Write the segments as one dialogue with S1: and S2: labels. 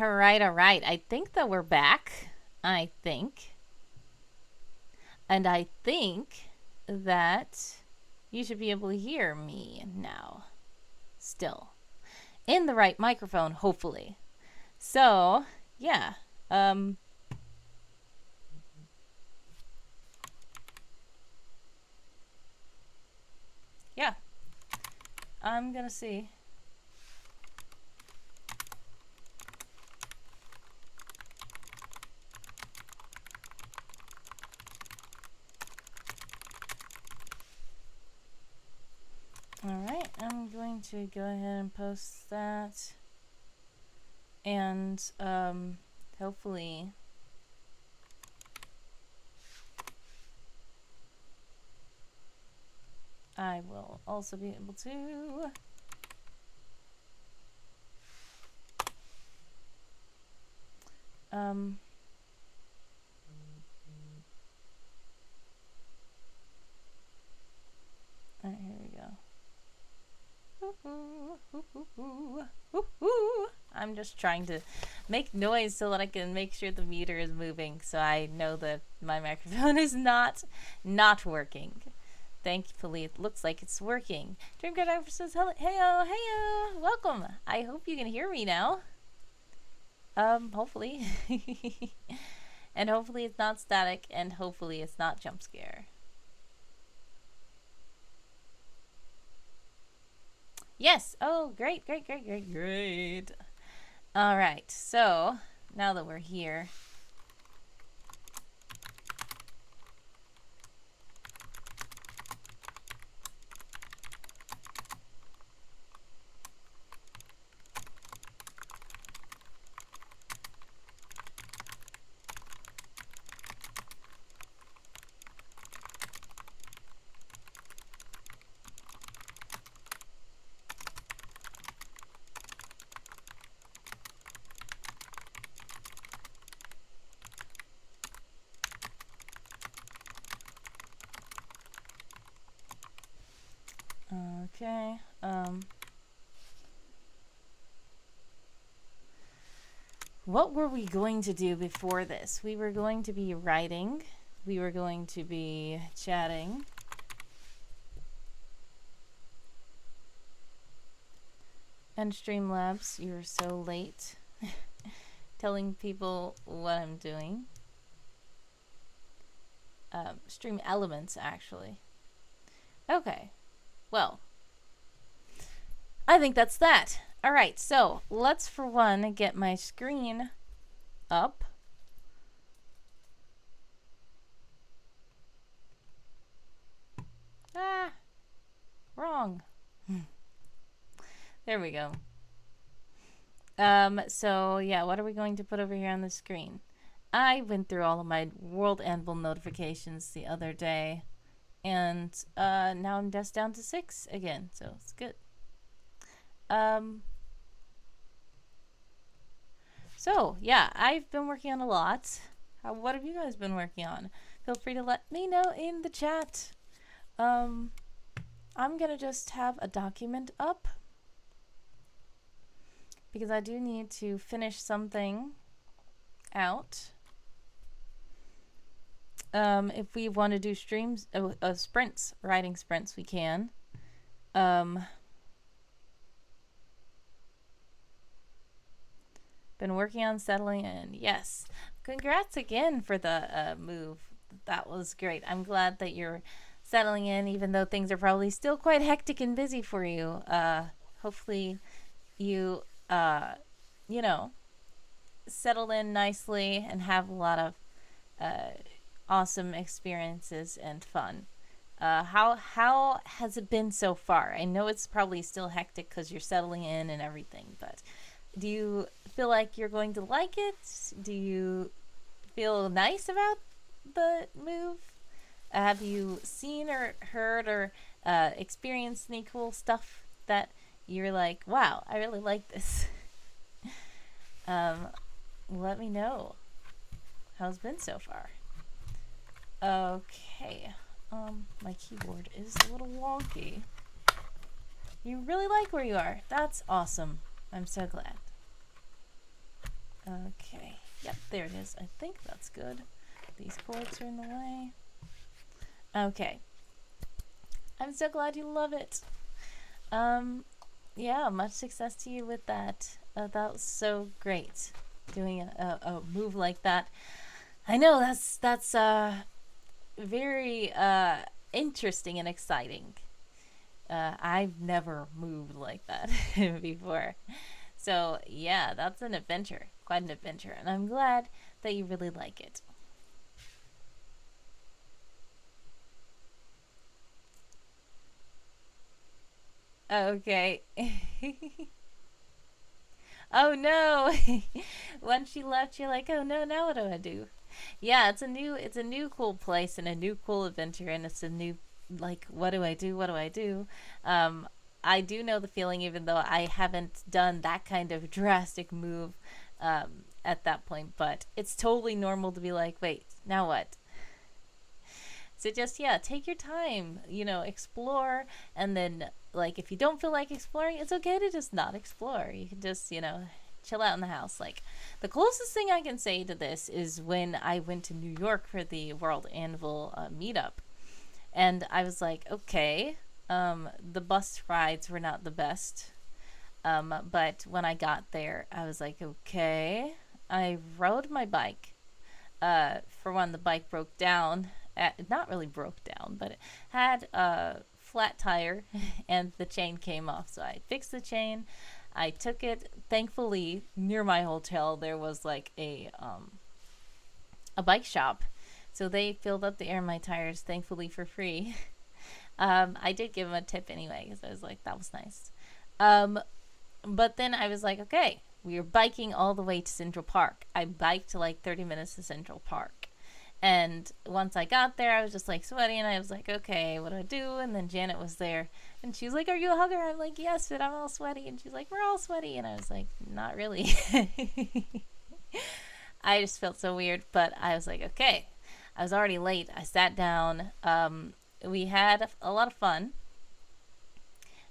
S1: All right, all right. I think that we're back. I think. And I think that you should be able to hear me now. Still. In the right microphone, hopefully. So, yeah. Um yeah. I'm gonna see. Alright, I'm going to go ahead and post that. And hopefully I will also be able to um alright, here we go. I'm just trying to make noise so that I can make sure the meter is moving, so I know that my microphone is not working. Thankfully, it looks like it's working. Dreamcard Alpha says, hello, heyo, heyo, welcome. I hope you can hear me now. Hopefully. And hopefully it's not static, and hopefully it's not jump scare. Yes. Oh, great, great, great, great, great. All right. So now that we're here, okay. What were we going to do before this? We were going to be writing. We were going to be chatting. And Streamlabs, you're so late. Telling people what I'm doing. Stream Elements, actually. Okay. Well, I think that's that. All right, so let's for one get my screen up. Ah, wrong. There we go. So yeah, what are we going to put over here on the screen? I went through all of my World Anvil notifications the other day, and now I'm just down to 6 again, so it's good. So yeah, I've been working on a lot. What have you guys been working on? Feel free to let me know in the chat. I'm gonna just have a document up because I do need to finish something out. If we want to do streams, sprints, writing sprints, we can. Been working on settling in. Yes. Congrats again for the move. That was great. I'm glad that you're settling in, even though things are probably still quite hectic and busy for you. Hopefully you, you know, settle in nicely and have a lot of awesome experiences and fun. How has it been so far? I know it's probably still hectic because you're settling in and everything, but do you feel like you're going to like it? Do you feel nice about the move? Have you seen or heard or experienced any cool stuff that you're like, wow, I really like this? Let me know how it's been so far. Okay. My keyboard is a little wonky. You really like where you are. That's awesome. I'm so glad. Okay. Yep, there it is. I think that's good. These cords are in the way. Okay. I'm so glad you love it. Yeah, much success to you with that. That was so great, doing a move like that. I know that's very interesting and exciting. I've never moved like that before. So yeah, that's an adventure, quite an adventure, and I'm glad that you really like it. Okay. Oh no. Once she left, you're like, oh no, now what do I do? Yeah, it's a new cool place and a new cool adventure, and it's a new, like, what do I do? What do I do? Um, I do know the feeling, even though I haven't done that kind of drastic move at that point. But it's totally normal to be like, wait, now what? So just, yeah, take your time, explore, and then, like, if you don't feel like exploring, it's okay to just not explore. You can just, chill out in the house. Like, the closest thing I can say to this is when I went to New York for the World Anvil meetup, and I was like, okay, the bus rides were not the best, but when I got there, I was like, okay, I rode my bike. For one, the bike broke down. Not really broke down, but it had a flat tire and the chain came off. So I fixed the chain. I took it. Thankfully, near my hotel, there was like a bike shop. So they filled up the air in my tires, thankfully, for free. I did give them a tip anyway because I was like, that was nice. Um, but then I was like, okay, we were biking all the way to Central Park. I biked like 30 minutes to Central Park. And once I got there, I was just like sweaty, and I was like, okay, what do I do? And then Janet was there, and she was like, are you a hugger? I'm like, yes, but I'm all sweaty. And she's like, we're all sweaty. And I was like, not really. I just felt so weird, but I was like, okay. I was already late. I sat down. We had a lot of fun,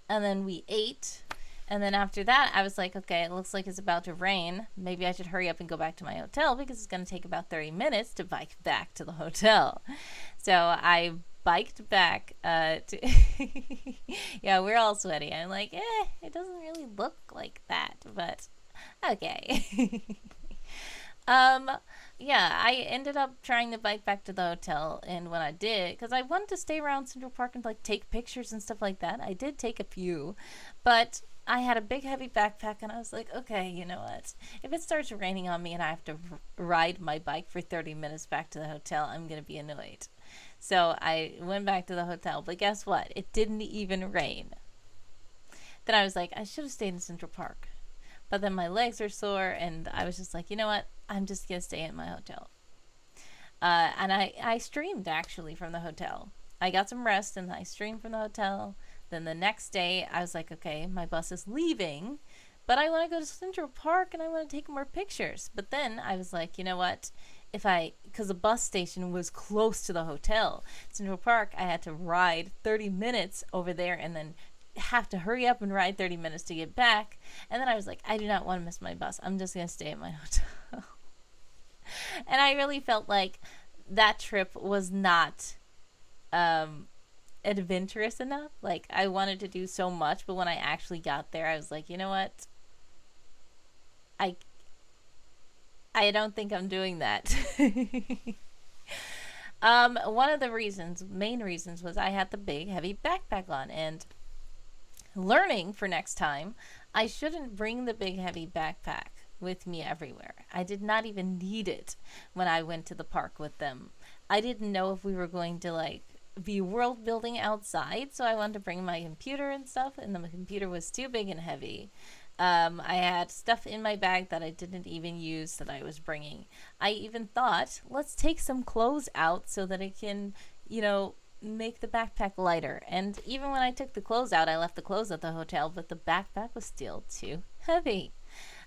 S1: and then we ate. And then after that, I was like, okay, it looks like it's about to rain. Maybe I should hurry up and go back to my hotel because it's going to take about 30 minutes to bike back to the hotel. So I biked back yeah, we're all sweaty. I'm like, it doesn't really look like that, but okay. Um, yeah, I ended up trying to bike back to the hotel, and when I did, because I wanted to stay around Central Park and like take pictures and stuff like that, I did take a few, but I had a big heavy backpack, and I was like, okay, you know what? If it starts raining on me and I have to ride my bike for 30 minutes back to the hotel, I'm gonna be annoyed. So I went back to the hotel, but guess what? It didn't even rain. Then I was like, I should have stayed in Central Park. But then my legs are sore, and I was just like, you know what? I'm just going to stay in my hotel. And I streamed actually from the hotel. I got some rest and I streamed from the hotel. Then the next day, I was like, okay, my bus is leaving, but I want to go to Central Park and I want to take more pictures. But then I was like, you know what? Because the bus station was close to the hotel, Central Park, I had to ride 30 minutes over there and then have to hurry up and ride 30 minutes to get back. And then I was like, I do not want to miss my bus. I'm just going to stay at my hotel. And I really felt like that trip was not adventurous enough. Like, I wanted to do so much, but when I actually got there, I was like, you know what? I I don't think I'm doing that. One of the main reasons, was I had the big heavy backpack on, and learning for next time, I shouldn't bring the big heavy backpack with me everywhere. I did not even need it when I went to the park with them. I didn't know if we were going to like be world building outside, so I wanted to bring my computer and stuff, and the computer was too big and heavy. I had stuff in my bag that I didn't even use that I was bringing. I even thought, let's take some clothes out so that it can, make the backpack lighter. And even when I took the clothes out, I left the clothes at the hotel, but the backpack was still too heavy.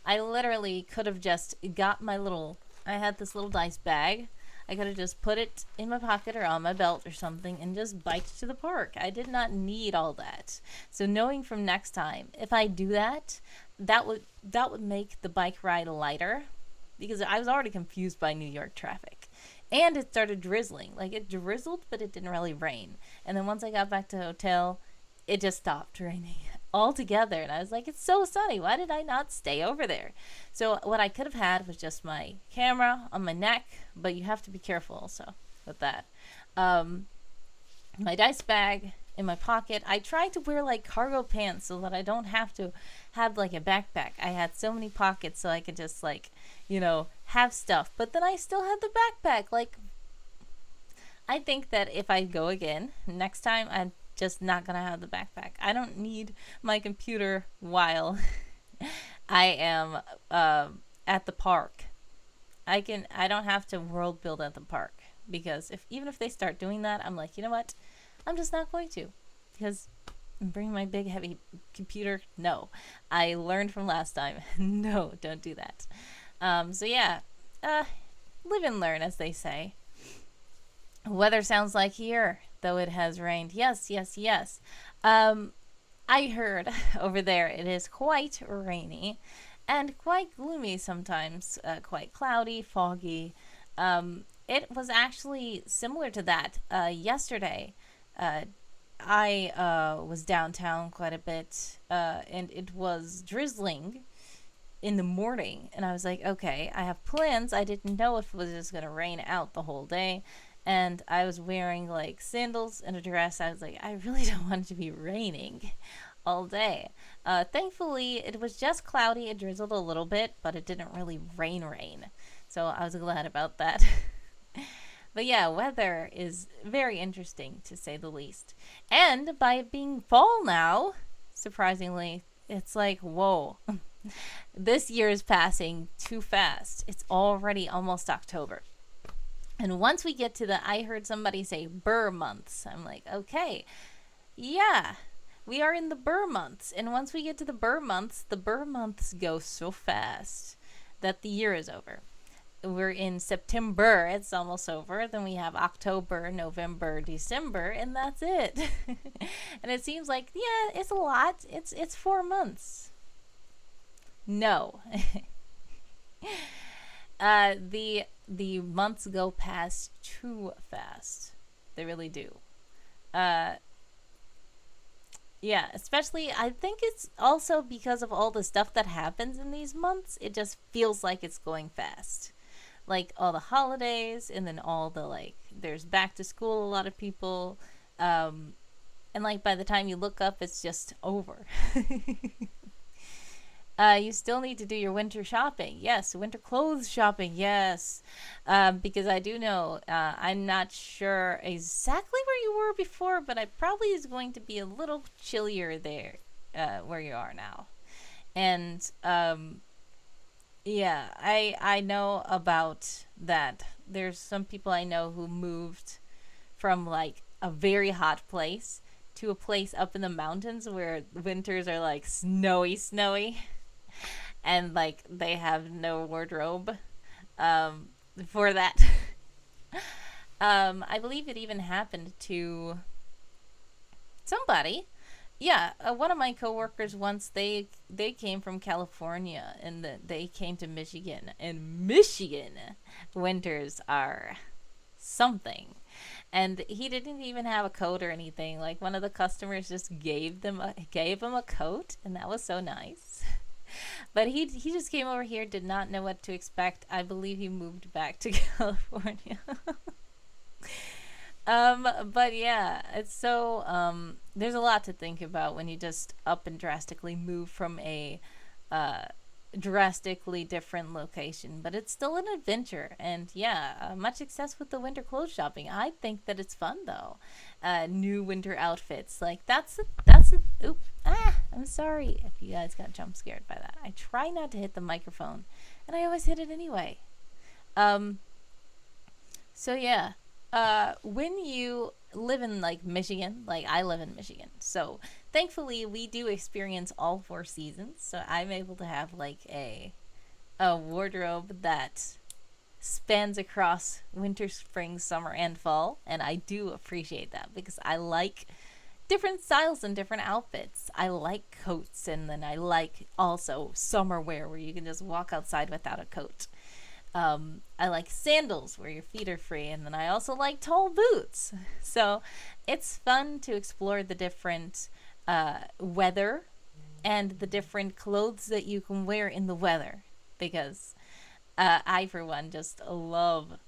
S1: I literally could have just got I had this little dice bag. I could have just put it in my pocket or on my belt or something and just biked to the park. I did not need all that. So knowing from next time, if I do that, that would make the bike ride lighter. because I was already confused by New York traffic. And it started drizzling. Like, it drizzled, but it didn't really rain. And then once I got back to the hotel, it just stopped raining altogether. And I was like, it's so sunny. Why did I not stay over there? So what I could have had was just my camera on my neck, but you have to be careful also with that. My dice bag in my pocket. I tried to wear like cargo pants so that I don't have to have like a backpack. I had so many pockets so I could just like, have stuff. But then I still had the backpack. Like, I think that if I go again next time, I'm just not gonna have the backpack. I don't need my computer while I am at the park. I don't have to world build at the park, because even if they start doing that, I'm like, you know what? I'm just not going to, because bring my big heavy computer. No, I learned from last time. No, don't do that. So yeah, live and learn, as they say. Weather sounds like here, though it has rained. Yes, yes, yes. I heard over there it is quite rainy and quite gloomy sometimes, quite cloudy, foggy. It was actually similar to that yesterday. I was downtown quite a bit, and it was drizzling in the morning. And I was like, okay, I have plans. I didn't know if it was just going to rain out the whole day. And I was wearing like sandals and a dress. I was like, I really don't want it to be raining all day. Thankfully, it was just cloudy. It drizzled a little bit, but it didn't really rain. So I was glad about that. But yeah, weather is very interesting, to say the least. And by it being fall now, surprisingly, it's like, whoa. This year is passing too fast. It's already almost October. And once we get to I heard somebody say Burr months. I'm like, okay, yeah, we are in the Burr months. And once we get to the Burr months go so fast that the year is over. We're in September, it's almost over. Then we have October, November, December, and that's it. And it seems like, yeah, it's a lot. It's 4 months. No. The months go past too fast. They really do. Yeah, especially I think it's also because of all the stuff that happens in these months. It just feels like it's going fast. Like all the holidays, and then all the there's back to school, a lot of people, and like by the time you look up, it's just over. You still need to do your winter shopping. Yes, winter clothes shopping. Yes, because I do know, I'm not sure exactly where you were before, but it probably is going to be a little chillier there, where you are now. And yeah, I know about that. There's some people I know who moved from like a very hot place to a place up in the mountains where winters are like snowy, and like they have no wardrobe for that. I believe it even happened to somebody. Yeah, one of my coworkers once, they came from California, and they came to Michigan, and Michigan winters are something. And he didn't even have a coat or anything. Like, one of the customers just gave him a coat, and that was so nice. But he just came over here, did not know what to expect. I believe he moved back to California. But yeah, it's so, there's a lot to think about when you just up and drastically move from a, drastically different location, but it's still an adventure. And yeah, much success with the winter clothes shopping. I think that it's fun though. New winter outfits, like I'm sorry if you guys got jump scared by that. I try not to hit the microphone, and I always hit it anyway. So yeah, when you live in like Michigan, like I live in Michigan, so thankfully we do experience all 4 seasons. So I'm able to have like a wardrobe that spans across winter, spring, summer, and fall, and I do appreciate that because I like different styles and different outfits. I like coats, and then I like also summer wear where you can just walk outside without a coat. I like sandals where your feet are free, and then I also like tall boots. So it's fun to explore the different weather and the different clothes that you can wear in the weather, because I, for one, just love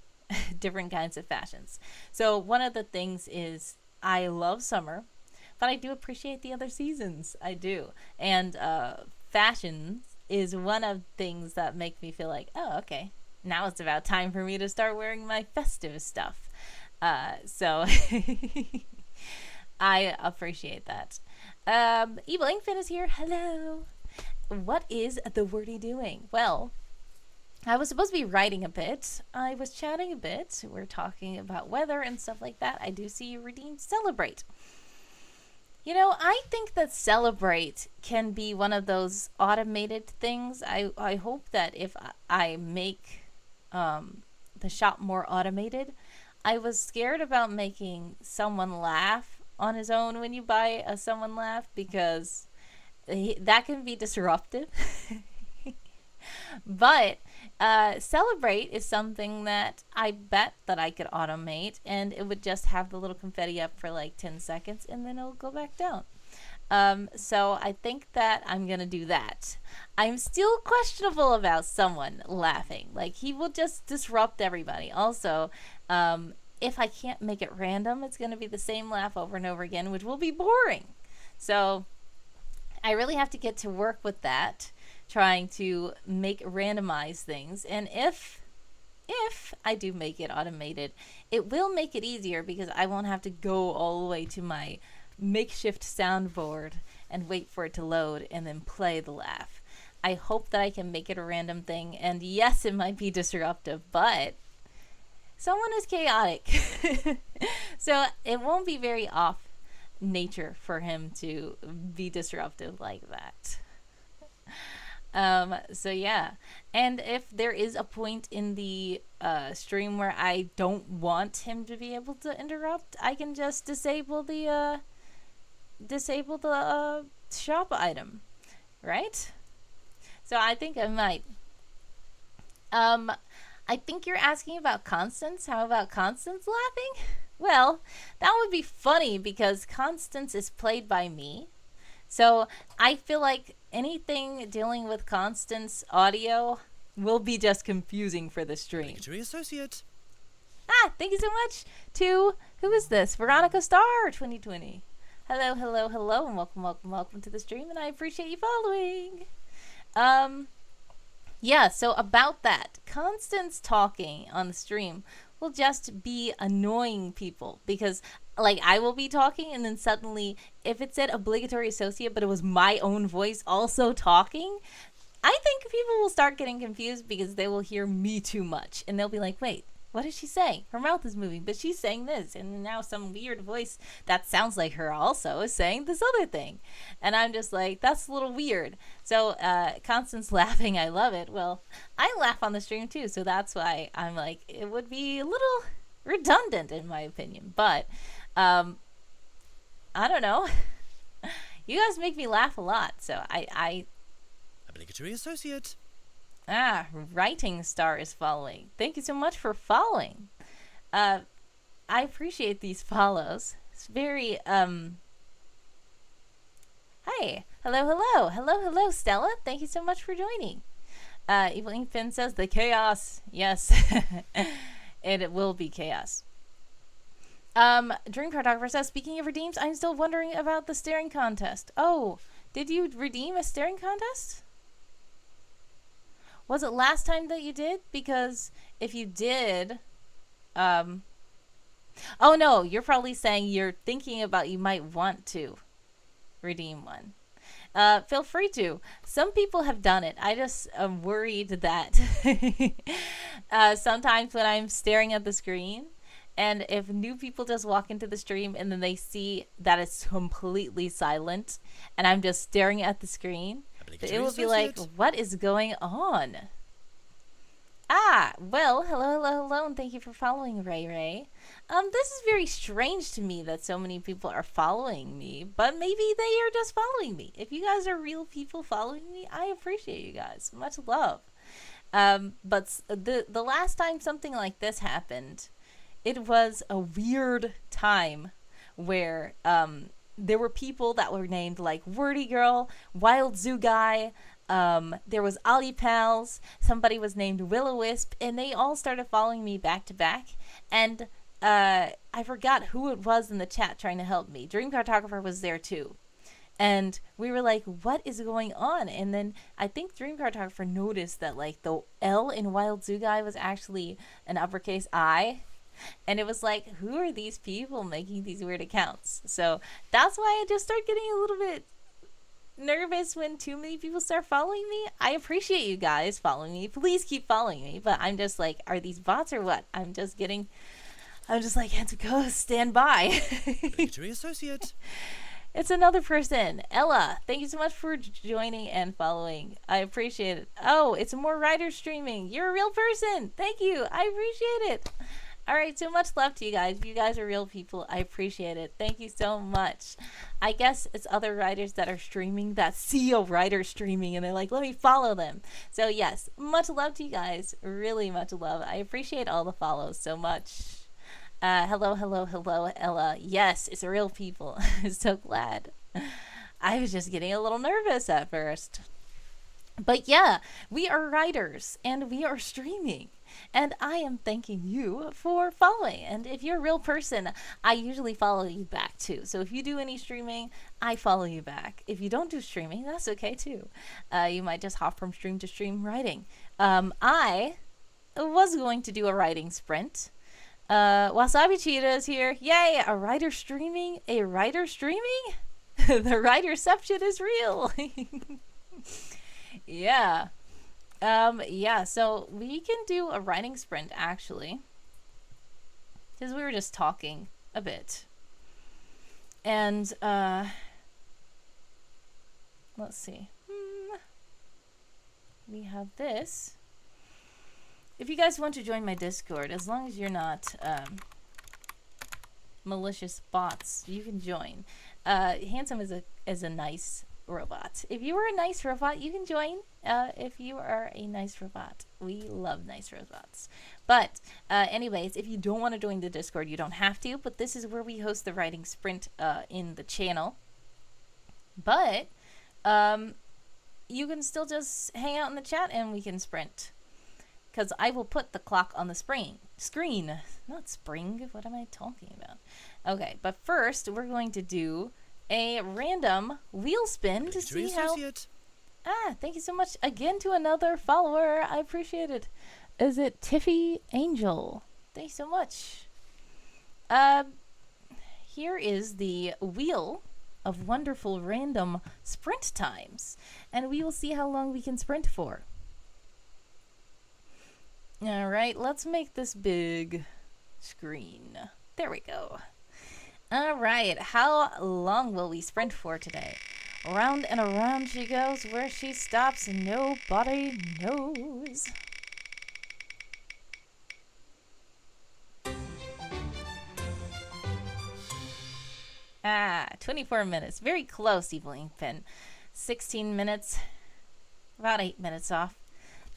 S1: different kinds of fashions. So one of the things is I love summer, but I do appreciate the other seasons. I do. And fashion is one of the things that make me feel like, oh, okay, now it's about time for me to start wearing my festive stuff. So I appreciate that. Evil Inkfin is here. Hello. What is the wordy doing? Well, I was supposed to be writing a bit. I was chatting a bit. We're talking about weather and stuff like that. I do see you redeemed Celebrate. You know, I think that Celebrate can be one of those automated things. I hope that if I make the shop more automated. I was scared about making someone laugh on his own when you buy a someone laugh, because that can be disruptive. But Celebrate is something that I bet that I could automate, and it would just have the little confetti up for like 10 seconds and then it'll go back down. So I think that I'm going to do that. I'm still questionable about someone laughing. Like, he will just disrupt everybody. Also, if I can't make it random, it's going to be the same laugh over and over again, which will be boring. So I really have to get to work with that, trying to make randomized things. And if I do make it automated, it will make it easier, because I won't have to go all the way to my makeshift soundboard and wait for it to load and then play the laugh. I hope that I can make it a random thing, and yes, it might be disruptive, but someone is chaotic. So it won't be very off nature for him to be disruptive like that. So yeah, and if there is a point in the stream where I don't want him to be able to interrupt, I can just disable the shop item, right? So I think I might. I think you're asking about Constance. How about Constance laughing? Well, that would be funny, because Constance is played by me. So I feel like anything dealing with Constance audio will be just confusing for the stream.
S2: Obligatory associate.
S1: Thank you so much to, who is this? Veronica Star 2020. Hello, hello, hello, and welcome to the stream, and I appreciate you following. Yeah, so about that, Constance talking on the stream will just be annoying people, because like I will be talking and then suddenly, if it said obligatory associate but it was my own voice also talking, I think people will start getting confused, because they will hear me too much and they'll be like, wait, what is she saying? Her mouth is moving, but she's saying this, and now some weird voice that sounds like her also is saying this other thing. And I'm just like, that's a little weird. So Constance laughing, I love it. Well, I laugh on the stream too, so that's why I'm like, it would be a little redundant in my opinion. But I don't know. You guys make me laugh a lot, so I
S2: Obligatory associate.
S1: Writing Star is following. Thank you so much for following. I appreciate these follows. It's very, Hi. Hello, Stella. Thank you so much for joining. Evil Inkfin says the chaos. Yes. And it will be chaos. Dream Cartographer says, speaking of redeems, I'm still wondering about the staring contest. Oh, did you redeem a staring contest? Was it last time that you did? Because if you did, oh no, you're probably saying you're thinking about, you might want to redeem one. Feel free to. Some people have done it. I just am worried that sometimes when I'm staring at the screen, and if new people just walk into the stream and then they see that it's completely silent and I'm just staring at the screen, it will be like, what is going on? Well, hello, and thank you for following, Ray. This is very strange to me that so many people are following me, but maybe they are just following me. If you guys are real people following me, I appreciate you guys. Much love. But the last time something like this happened, it was a weird time where there were people that were named like Wordy Girl, Wild Zoo Guy. There was Ollie Pals. Somebody was named Willow Wisp, and they all started following me back to back. And I forgot who it was in the chat trying to help me. Dream Cartographer was there too. And we were like, what is going on? And then I think Dream Cartographer noticed that like the L in Wild Zoo Guy was actually an uppercase I. And it was like, who are these people making these weird accounts? So that's why I just start getting a little bit nervous when too many people start following me. I appreciate you guys following me. Please keep following me. But I'm just like, are these bots or what? I'm just like, go stand by.
S2: Obligatory associate.
S1: It's another person. Ella, thank you so much for joining and following. I appreciate it. Oh, it's more writers streaming. You're a real person. Thank you. I appreciate it. All right, so much love to you guys. You guys are real people. I appreciate it. Thank you so much. I guess it's other writers that are streaming that see a writer streaming and they're like, let me follow them. So yes, much love to you guys. Really much love. I appreciate all the follows so much. Hello, Ella. Yes, it's real people. I'm so glad. I was just getting a little nervous at first. But yeah, we are writers and we are streaming. And I am thanking you for following. And if you're a real person, I usually follow you back too. So if you do any streaming, I follow you back. If you don't do streaming, that's okay too. You might just hop from stream to stream writing. I was going to do a writing sprint. Wasabi Cheetah is here. Yay, a writer streaming? A writer streaming? The writerception is real. Yeah. Yeah, so we can do a writing sprint actually. Because we were just talking a bit. And, let's see. We have this. If you guys want to join my Discord, as long as you're not, malicious bots, you can join. Handsome is a nice robot. If you are a nice robot, you can join. If you are a nice robot, we love nice robots. But anyways, if you don't want to join the Discord, you don't have to. But this is where we host the writing sprint in the channel. But you can still just hang out in the chat and we can sprint. Because I will put the clock on the screen. Not spring. What am I talking about? Okay, but first we're going to do a random wheel spin to see how... thank you so much again to another follower. I appreciate it. Is it Tiffy Angel? Thank you so much. Here is the wheel of wonderful random sprint times. And we will see how long we can sprint for. All right, let's make this big screen. There we go. All right, how long will we sprint for today? Around and around she goes. Where she stops, nobody knows. 24 minutes. Very close, Evil Ink Pen. 16 minutes. About 8 minutes off.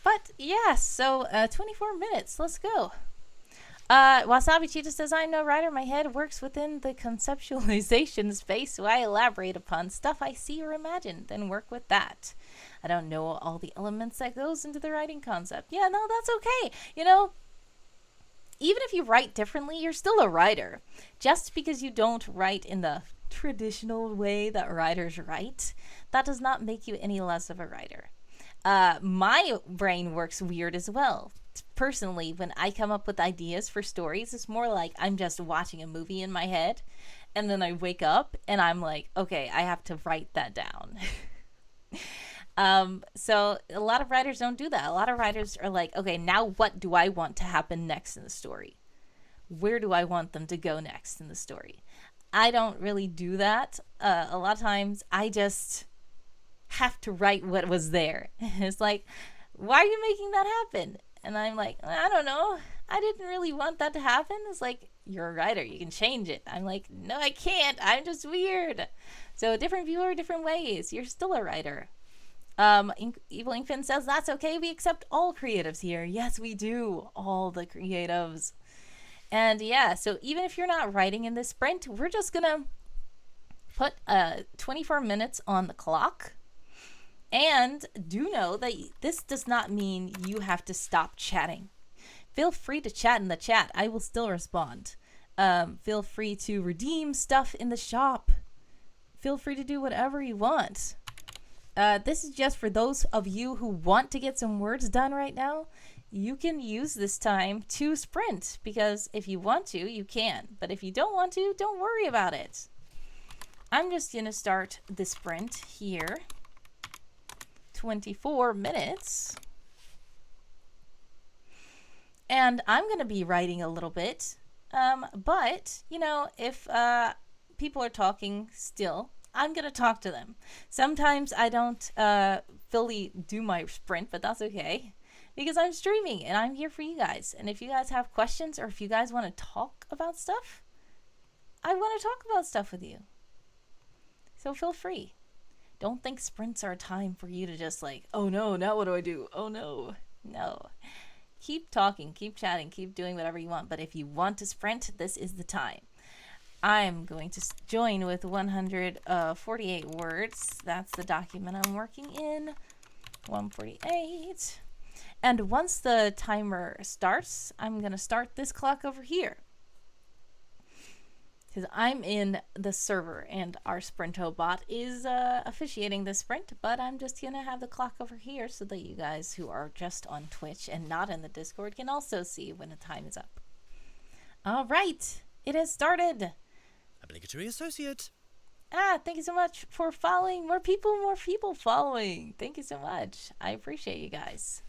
S1: But, yeah, so 24 minutes. Let's go. Wasabi Cheetah says, I'm no writer. My head works within the conceptualization space, so I elaborate upon stuff I see or imagine, then work with that. I don't know all the elements that goes into the writing concept. Yeah, no, that's okay. You know, even if you write differently, you're still a writer. Just because you don't write in the traditional way that writers write, that does not make you any less of a writer. My brain works weird as well. Personally, when I come up with ideas for stories, it's more like I'm just watching a movie in my head, and then I wake up and I'm like, okay, I have to write that down. So a lot of writers don't do that. A lot of writers are like, okay, now what do I want to happen next in the story? Where do I want them to go next in the story? I don't really do that. A lot of times I just have to write what was there. It's like, why are you making that happen? And I'm like, I don't know. I didn't really want that to happen. It's like, you're a writer. You can change it. I'm like, no, I can't. I'm just weird. So different people are different ways. You're still a writer. Evil Inkfin says that's okay. We accept all creatives here. Yes, we do. All the creatives. And yeah, so even if you're not writing in this sprint, we're just gonna put 24 minutes on the clock. And do know that this does not mean you have to stop chatting. Feel free to chat in the chat. I will still respond. Feel free to redeem stuff in the shop. Feel free to do whatever you want. This is just for those of you who want to get some words done right now. You can use this time to sprint, because if you want to, you can. But if you don't want to, don't worry about it. I'm just going to start the sprint here. 24 minutes. And I'm going to be writing a little bit. But, you know, if people are talking still, I'm going to talk to them. Sometimes I don't fully do my sprint, but that's okay. Because I'm streaming and I'm here for you guys. And if you guys have questions or if you guys want to talk about stuff, I want to talk about stuff with you. So feel free. Don't think sprints are a time for you to just like, oh no, now what do I do? Oh no. No. Keep talking, keep chatting, keep doing whatever you want. But if you want to sprint, this is the time. I'm going to join with 148 words. That's the document I'm working in. 148. And once the timer starts, I'm going to start this clock over here. Because I'm in the server and our Sprinto bot is officiating the sprint, but I'm just going to have the clock over here so that you guys who are just on Twitch and not in the Discord can also see when the time is up. All right, it has started.
S2: Obligatory associate.
S1: Thank you so much for following. More people following. Thank you so much. I appreciate you guys.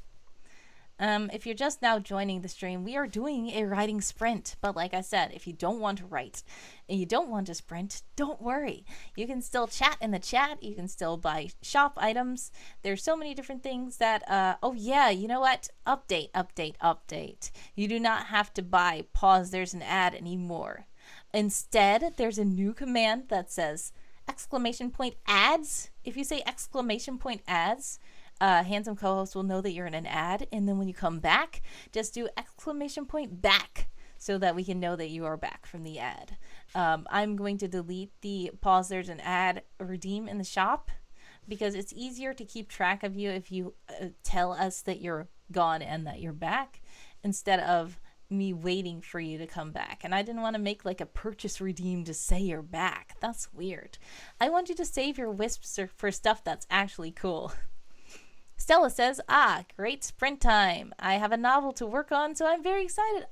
S1: If you're just now joining the stream, we are doing a writing sprint. But like I said, if you don't want to write and you don't want to sprint, don't worry. You can still chat in the chat. You can still buy shop items. There's so many different things that, oh yeah, you know what? Update. You do not have to buy pause there's an ad anymore. Instead, there's a new command that says exclamation point ads. If you say exclamation point ads, Handsome co-host will know that you're in an ad, and then when you come back, just do exclamation point back so that we can know that you are back from the ad. I'm going to delete the pause there's an ad redeem in the shop because it's easier to keep track of you if you tell us that you're gone and that you're back instead of me waiting for you to come back. And I didn't want to make like a purchase redeem to say you're back. That's weird. I want you to save your wisps for stuff that's actually cool. Stella says, great sprint time. I have a novel to work on, so I'm very excited.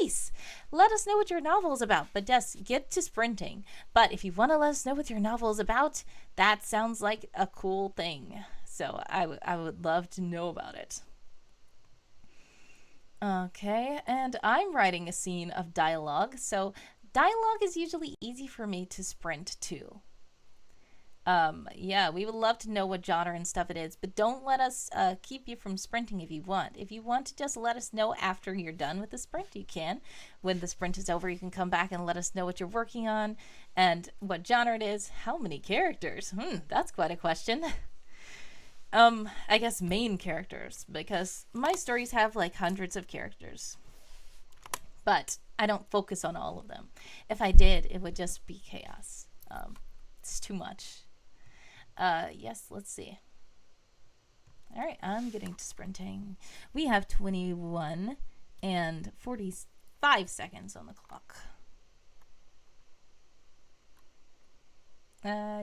S1: Nice. Let us know what your novel is about, but just get to sprinting. But if you want to let us know what your novel is about, that sounds like a cool thing. So I would love to know about it. Okay, and I'm writing a scene of dialogue, so dialogue is usually easy for me to sprint to. Yeah, we would love to know what genre and stuff it is, but don't let us keep you from sprinting if you want. If you want to just let us know after you're done with the sprint, you can. When the sprint is over, you can come back and let us know what you're working on and what genre it is. How many characters? That's quite a question. I guess main characters, because my stories have like hundreds of characters. But I don't focus on all of them. If I did, it would just be chaos. It's too much. Yes, let's see. All right, I'm getting to sprinting. We have 21 and 45 seconds on the clock.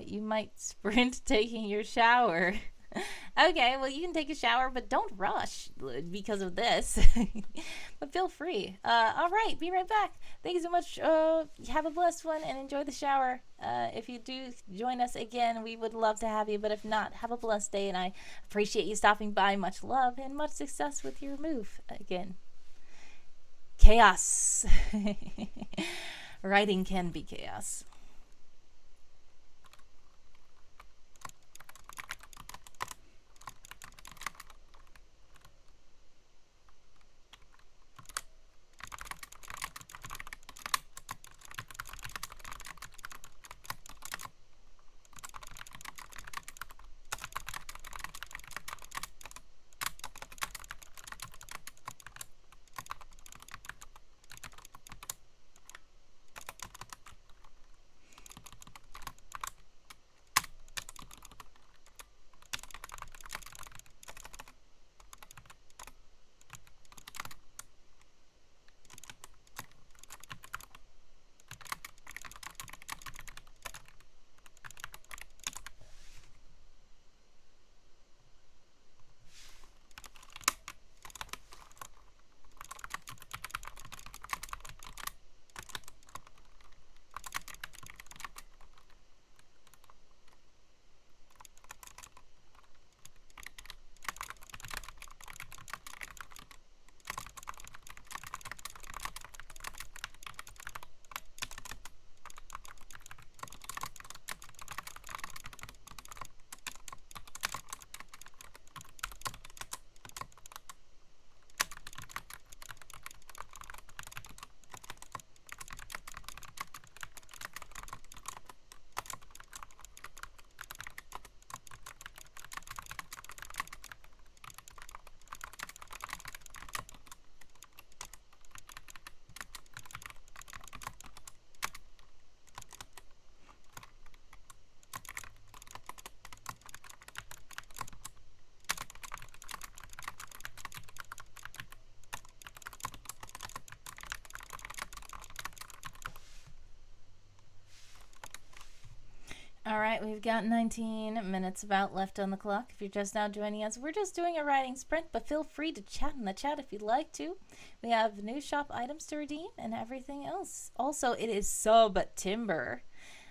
S1: You might sprint taking your shower. Okay, well, you can take a shower, but don't rush because of this. But feel free. All right, be right back. Thank you so much. Have a blessed one and enjoy the shower. If you do join us again, we would love to have you. But if not, have a blessed day, and I appreciate you stopping by. Much love and much success with your move again. Chaos. Writing can be chaos. All right, we've got 19 minutes about left on the clock. If you're just now joining us, we're just doing a writing sprint, but feel free to chat in the chat if you'd like to. We have new shop items to redeem and everything else. Also, it is Subtember,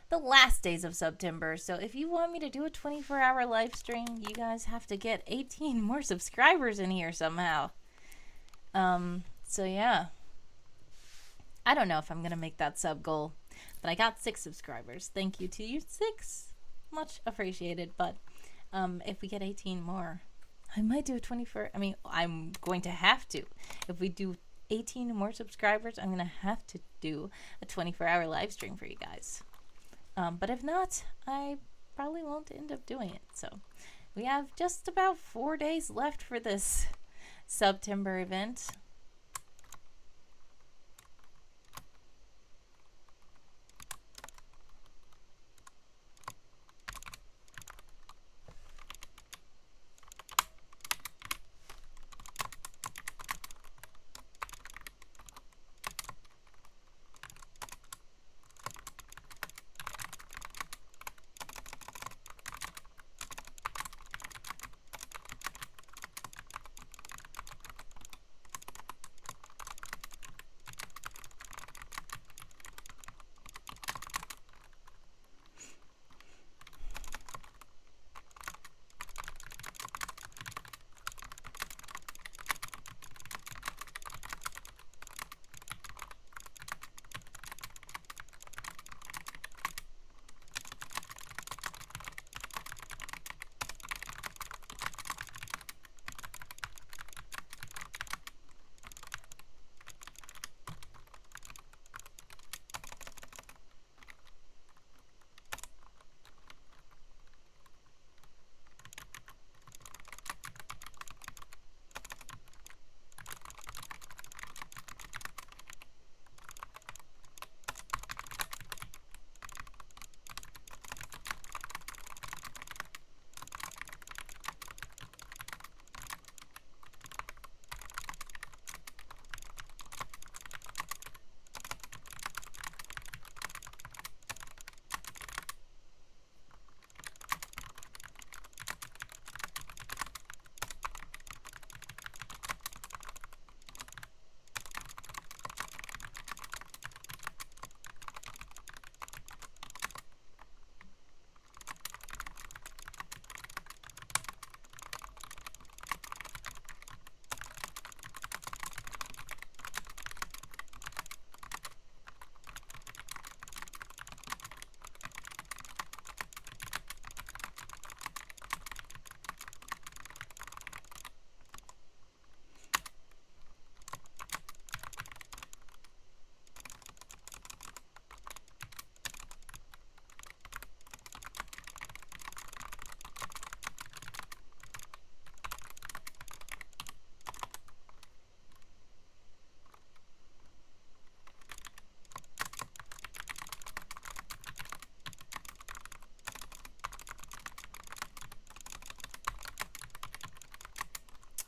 S1: the last days of Subtember. So if you want me to do a 24-hour live stream, you guys have to get 18 more subscribers in here somehow. So yeah. I don't know if I'm going to make that sub goal, but I got 6 subscribers. Thank you to you 6. Much appreciated. But if we get 18 more, I might do a 24. I mean, I'm going to have to. If we do 18 more subscribers, I'm going to have to do a 24-hour live stream for you guys. But if not, I probably won't end up doing it. So we have just about 4 days left for this Subtember event.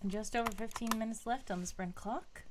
S1: Just over 15 minutes left on the sprint clock.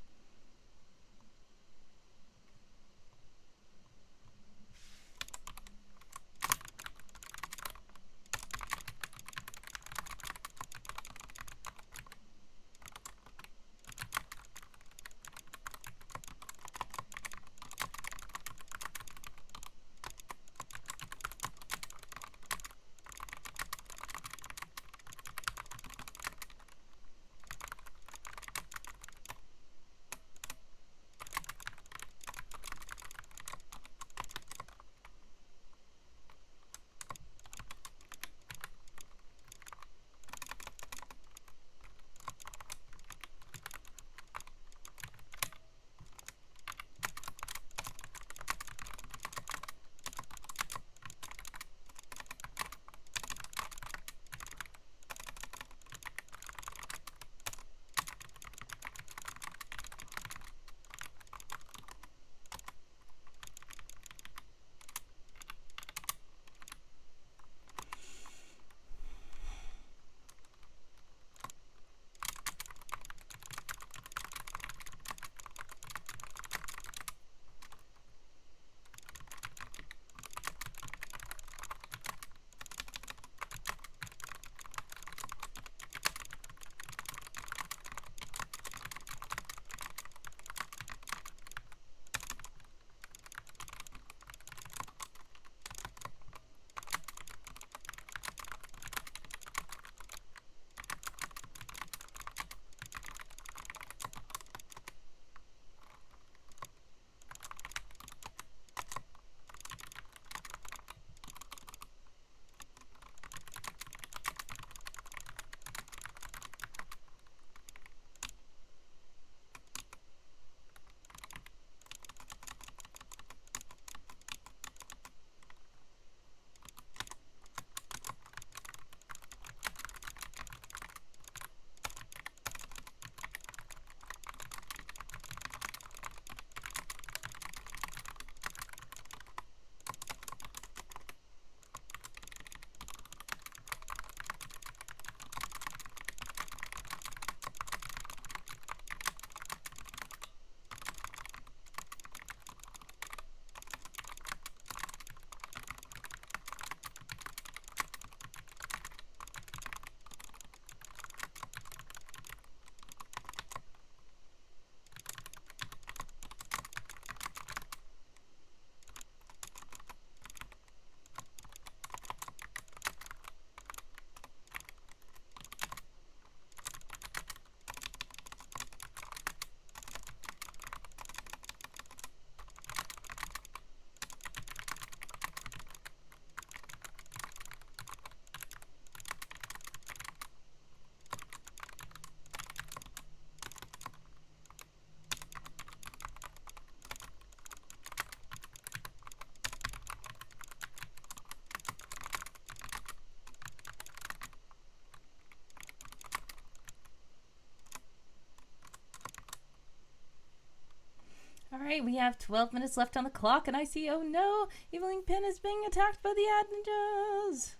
S1: right, we have 12 minutes left on the clock, and I see, oh no, Eveling Pin is being attacked by the ad ninjas.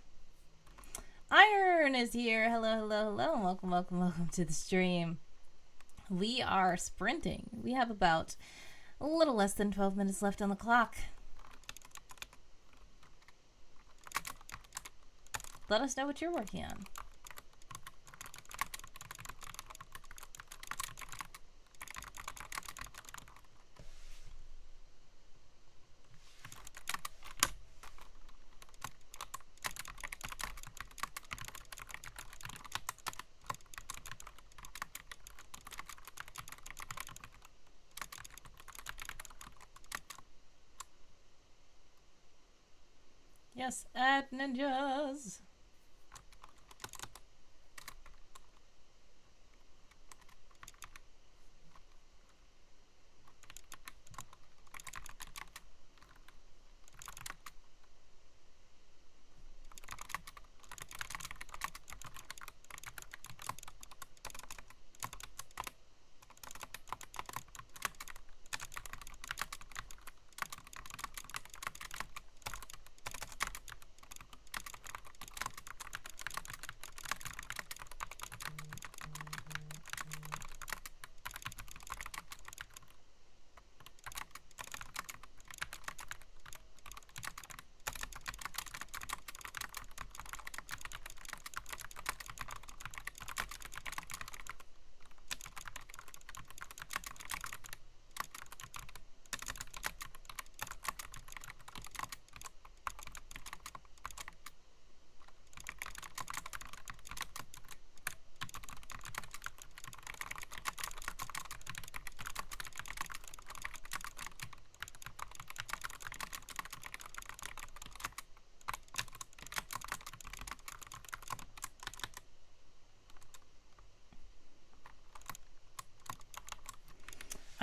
S1: Iron is here. Hello, hello, hello, and welcome, welcome, welcome to the stream. We are sprinting. We have about a little less than 12 minutes left on the clock. Let us know what you're working on. Yes, ad ninjas.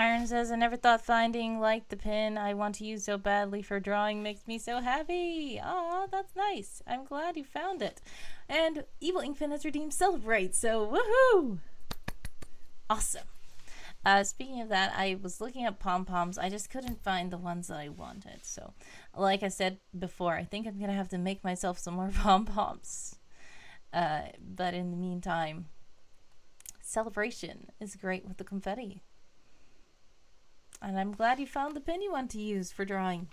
S1: Iron says, I never thought finding like the pin I want to use so badly for drawing makes me so happy. Aw, that's nice. I'm glad you found it. And Evil Ink Pin has redeemed Celebrate, so woohoo! Awesome. Speaking of that, I was looking at pom-poms. I just couldn't find the ones that I wanted. So, like I said before, I think I'm going to have to make myself some more pom-poms. But in the meantime, Celebration is great with the confetti. And I'm glad you found the pin you want to use for drawing.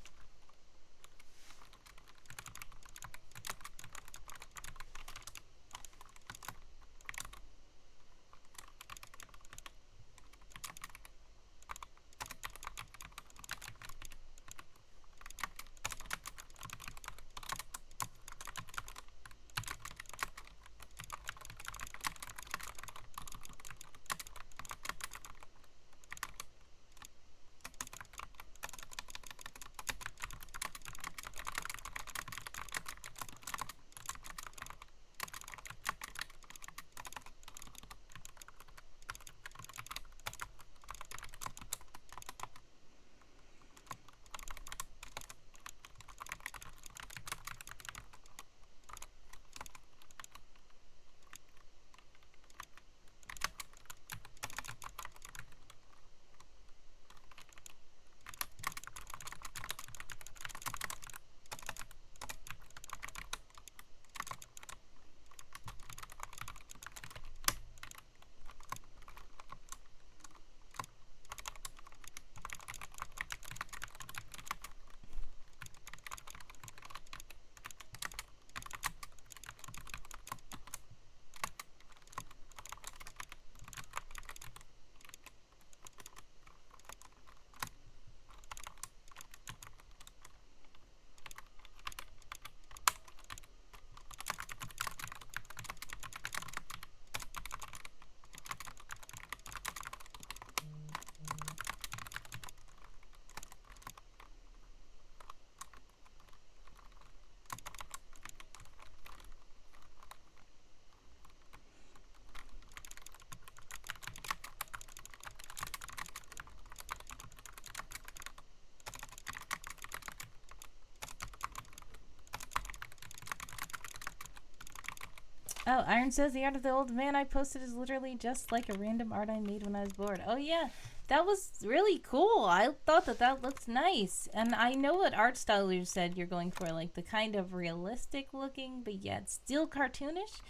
S1: Oh, Iron says the art of the old man I posted is literally just like a random art I made when I was bored. Oh yeah, That was really cool. I thought that that looked nice. And I know what art style you said you're going for, like the kind of realistic looking, but yet still cartoonish.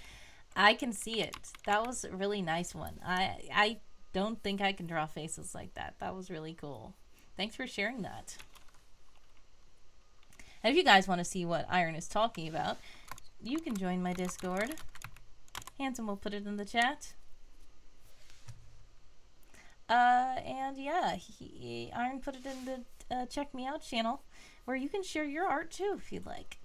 S1: I can see it. That was a really nice one. I don't think I can draw faces like that. That was really cool. Thanks for sharing that. And if you guys want to see what Iron is talking about, you can join my Discord. Hanson will put it in the chat. And yeah, Iron put it in the Check Me Out channel where you can share your art too if you'd like.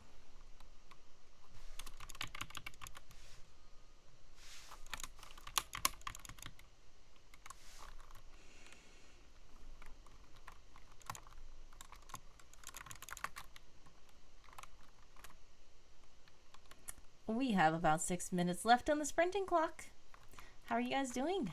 S1: We have about 6 minutes left on the sprinting clock. How are you guys doing?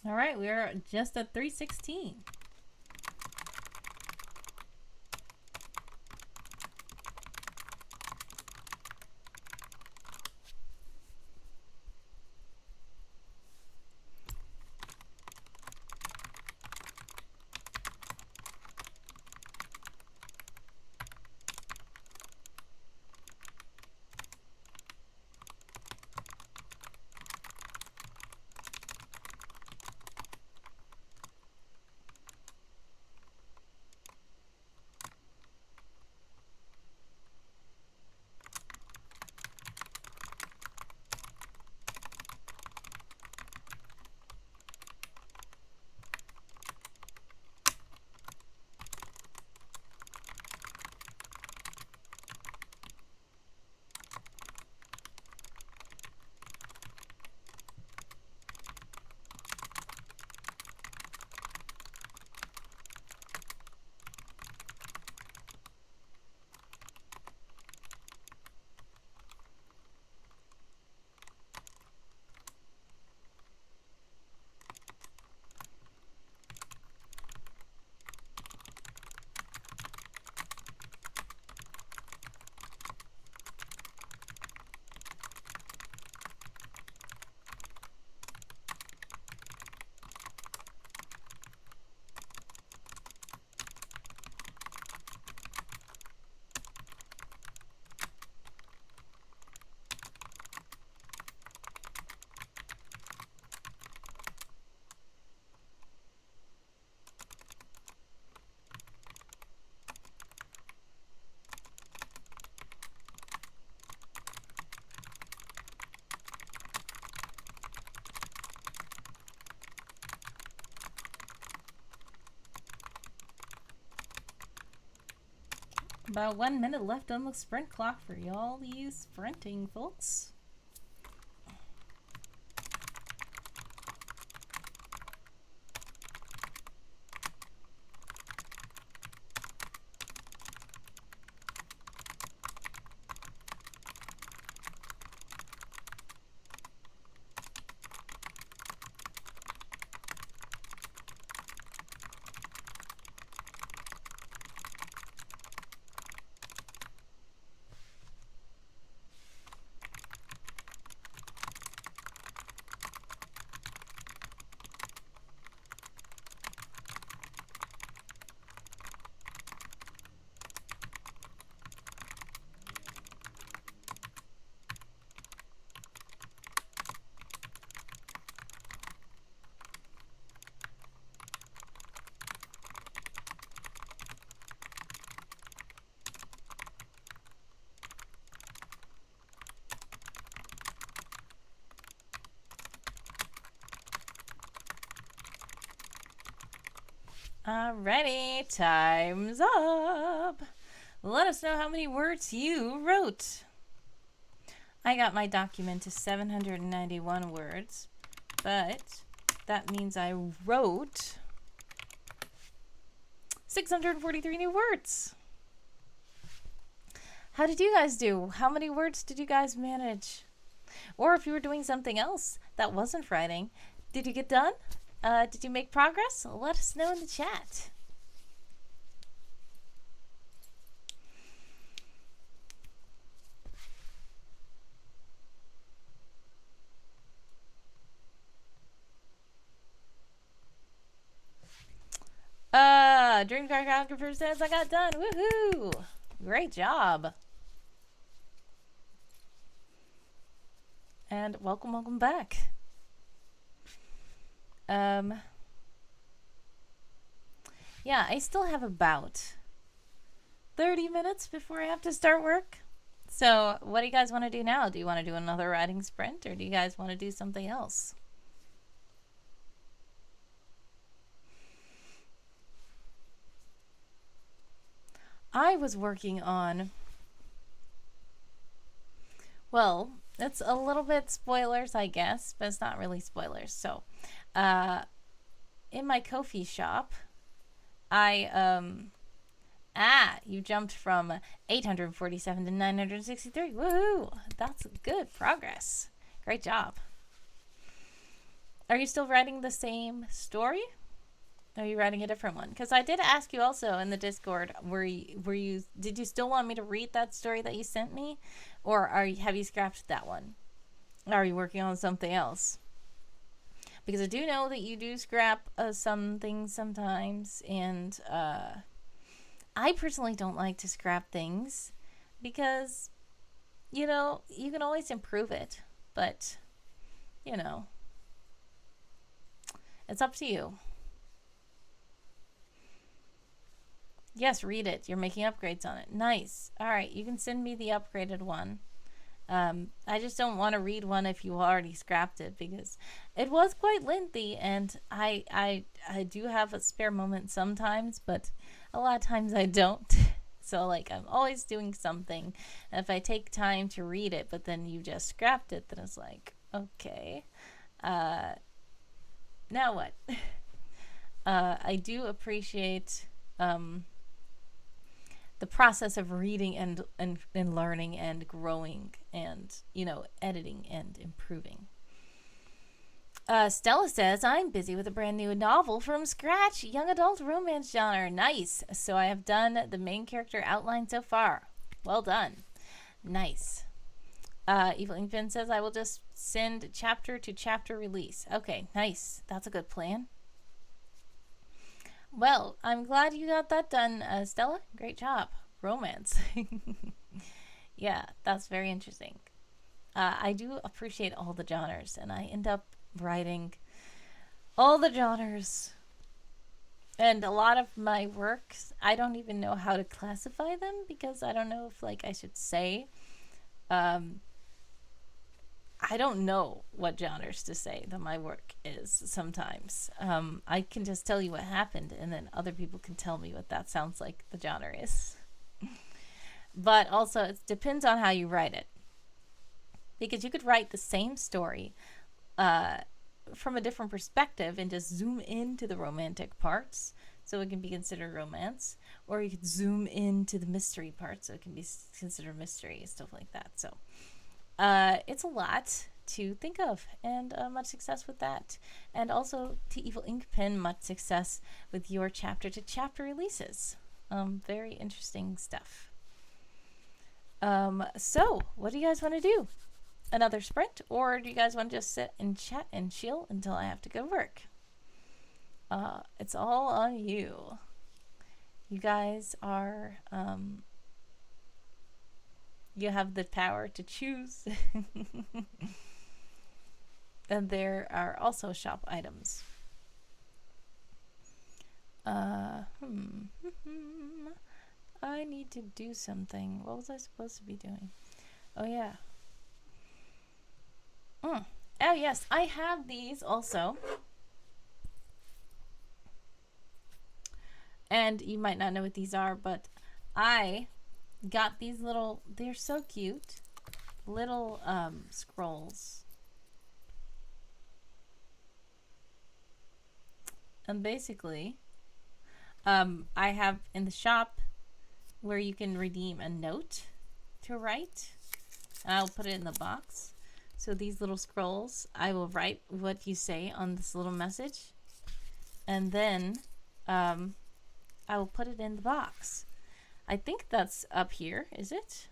S1: All right, we're just at 3:16. About 1 minute left on the sprint clock for y'all you sprinting folks. Alrighty, time's up. Let us know how many words you wrote. I got my document to 791 words, but that means I wrote 643 new words. How did you guys do? How many words did you guys manage? Or if you were doing something else that wasn't writing, did you get done? Did you make progress? Let us know in the chat. Dream Choreographer says I got done. Woohoo! Great job. And welcome back. Yeah, I still have about 30 minutes before I have to start work. So what do you guys want to do now? Do you want to do another writing sprint, or do you guys want to do something else? I was working on, well, it's a little bit spoilers, I guess, but it's not really spoilers. So, in my Ko-fi shop, you jumped from 847 to 963. Woohoo! That's good progress. Great job. Are you still writing the same story? Are you writing a different one? Because I did ask you also in the Discord, did you still want me to read that story that you sent me? Or have you scrapped that one? Are you working on something else? Because I do know that you do scrap some things sometimes, and I personally don't like to scrap things because, you can always improve it, but, it's up to you. Yes, read it. You're making upgrades on it. Nice. All right, you can send me the upgraded one. I just don't want to read one if you already scrapped it, because it was quite lengthy, and I do have a spare moment sometimes, but a lot of times I don't. So I'm always doing something. And if I take time to read it, but then you just scrapped it, then it's like, okay, now what? I do appreciate the process of reading and learning and growing and, editing and improving. Stella says, I'm busy with a brand new novel from scratch, young adult romance genre. Nice. So I have done the main character outline so far. Well done. Nice. Evil Inkpin says, I will just send chapter to chapter release. Okay, nice. That's a good plan. Well, I'm glad you got that done, Stella. Great job. Romance. Yeah, that's very interesting. I do appreciate all the genres, and I end up writing all the genres. And a lot of my works, I don't even know how to classify them, because I don't know if I should say. I don't know what genres to say that my work is sometimes. I can just tell you what happened, and then other people can tell me what that sounds like the genre is. But also, it depends on how you write it. Because you could write the same story uh, from a different perspective and just zoom into the romantic parts so it can be considered romance, or you could zoom into the mystery part so it can be considered mystery, stuff like that. So it's a lot to think of, and much success with that. And also to Evil Ink Pen, much success with your chapter to chapter releases. Very interesting stuff. So what do you guys want to do? Another sprint, or do you guys want to just sit and chat and chill until I have to go to work? It's all on you. You guys are, you have the power to choose. And there are also shop items. I need to do something. What was I supposed to be doing? Oh, yeah. Oh, yes. I have these also. And you might not know what these are, but I got these little, they're so cute, little scrolls. And basically, I have in the shop where you can redeem a note to write. And I'll put it in the box. So these little scrolls, I will write what you say on this little message. And then I will put it in the box. I think that's up here, is it?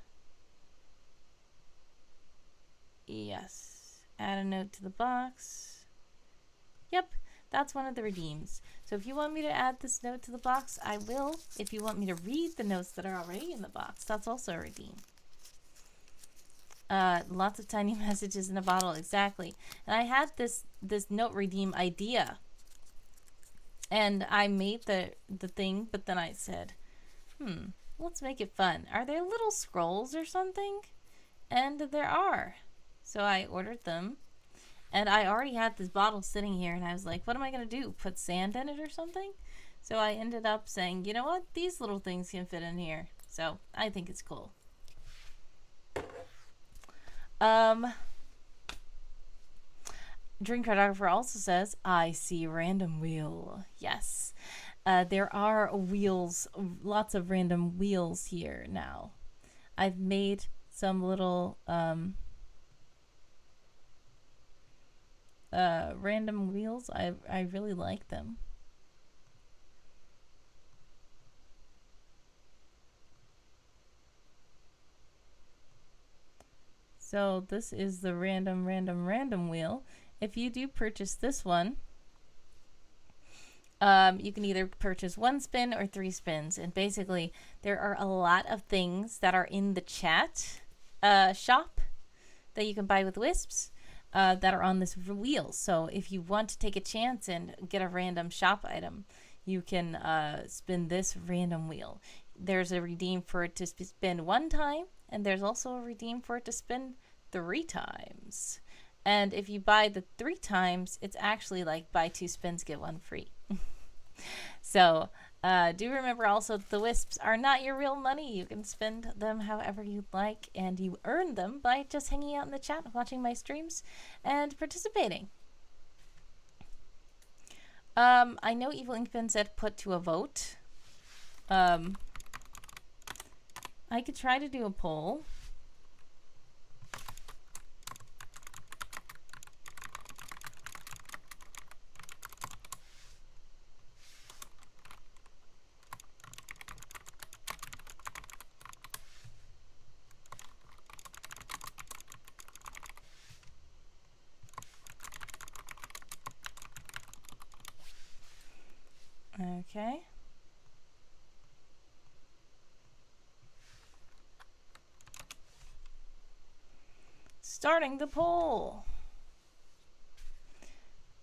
S1: Yes. Add a note to the box. Yep, that's one of the redeems. So if you want me to add this note to the box, I will. If you want me to read the notes that are already in the box, that's also a redeem. Lots of tiny messages in a bottle, exactly. And I had this note redeem idea. And I made the thing, but then I said, let's make it fun. Are there little scrolls or something? And there are. So I ordered them. And I already had this bottle sitting here, and I was like, what am I going to do? Put sand in it or something? So I ended up saying, you know what? These little things can fit in here. So I think it's cool. Dream Cartographer also says, I see random wheel. Yes. There are wheels, lots of random wheels here now. I've made some little random wheels. I really like them. So this is the random wheel. If you do purchase this one, you can either purchase 1 spin or 3 spins. And basically, there are a lot of things that are in the chat shop that you can buy with Wisps that are on this wheel. So if you want to take a chance and get a random shop item, you can spin this random wheel. There's a redeem for it to spin 1 time, and there's also a redeem for it to spin 3 times. And if you buy the 3 times, it's actually like buy 2 spins, get 1 free. So do remember also that the Wisps are not your real money. You can spend them however you'd like, and you earn them by just hanging out in the chat, watching my streams, and participating. I know Evil Inkpen said put to a vote. I could try to do a poll. Okay. Starting the poll.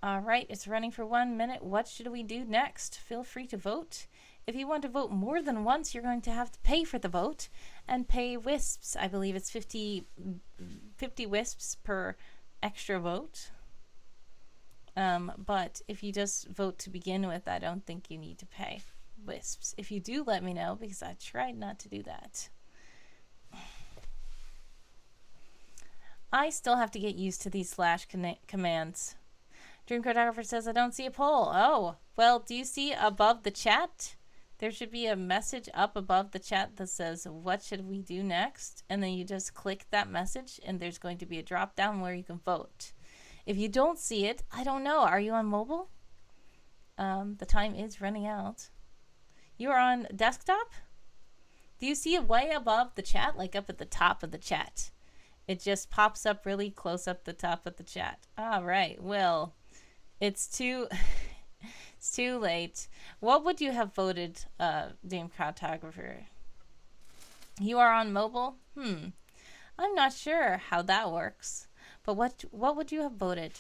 S1: All right, it's running for 1 minute. What should we do next? Feel free to vote. If you want to vote more than once, you're going to have to pay for the vote and pay Wisps. I believe it's 50 Wisps per extra vote. But if you just vote to begin with, I don't think you need to pay Wisps. If you do, let me know, because I tried not to do that. I still have to get used to these slash commands. Dream Cartographer says, I don't see a poll. Oh, well, do you see above the chat? There should be a message up above the chat that says, what should we do next? And then you just click that message, and there's going to be a drop down where you can vote. If you don't see it, I don't know. Are you on mobile? The time is running out. You are on desktop? Do you see it way above the chat, like up at the top of the chat? It just pops up really close up the top of the chat. All right. Well, it's too it's too late. What would you have voted, Dame Cartographer? You are on mobile? I'm not sure how that works. But what would you have voted?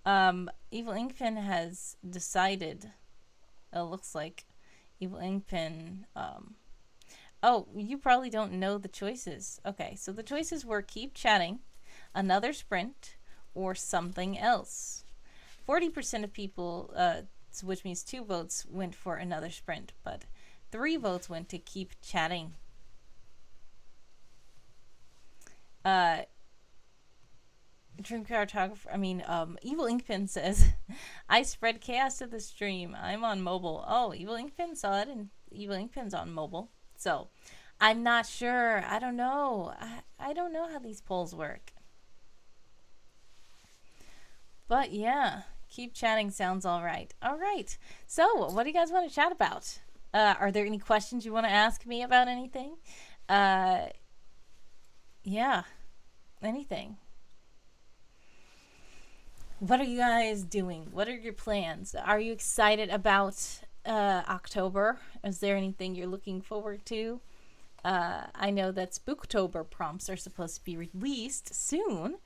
S1: Evil Inkpin has decided. It looks like Evil Inkpin. Oh, you probably don't know the choices. Okay, so the choices were keep chatting, another sprint, or something else. 40% of people, which means 2 votes, went for another sprint, but 3 votes went to keep chatting. Dream Cartographer, Evil Inkpin says, I spread chaos to the stream. I'm on mobile. Oh, Evil Inkpin saw it, and Evil Inkpin's on mobile. So, I'm not sure. I don't know. I don't know how these polls work. But yeah, keep chatting sounds all right. All right. So, what do you guys want to chat about? Are there any questions you want to ask me about anything? Yeah, anything. What are you guys doing? What are your plans? Are you excited about October? Is there anything you're looking forward to? I know that Spooktober prompts are supposed to be released soon,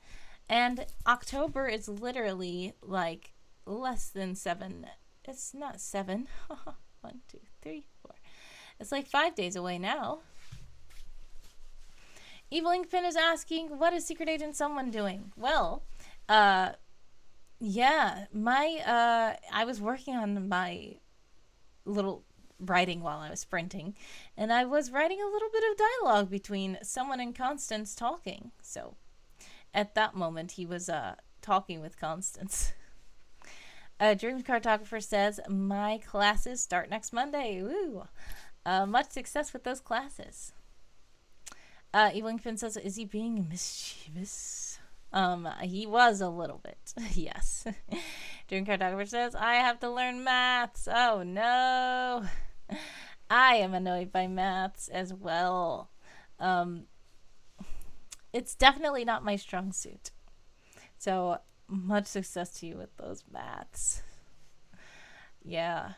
S1: and October is literally like less than 7. It's not 7. 1, 2, 3, 4. It's like 5 days away now. Evil Inkpin is asking, what is Secret Agent Someone doing? Well, yeah, I was working on my little writing while I was sprinting, and I was writing a little bit of dialogue between someone and Constance talking. So at that moment, he was talking with Constance. Dreams Cartographer says, my classes start next Monday. Woo! Much success with those classes. Evil Inkpin says, is he being mischievous? He was a little bit, yes. Dream Cartographer says, I have to learn maths. Oh no. I am annoyed by maths as well. It's definitely not my strong suit. So much success to you with those maths. Yeah.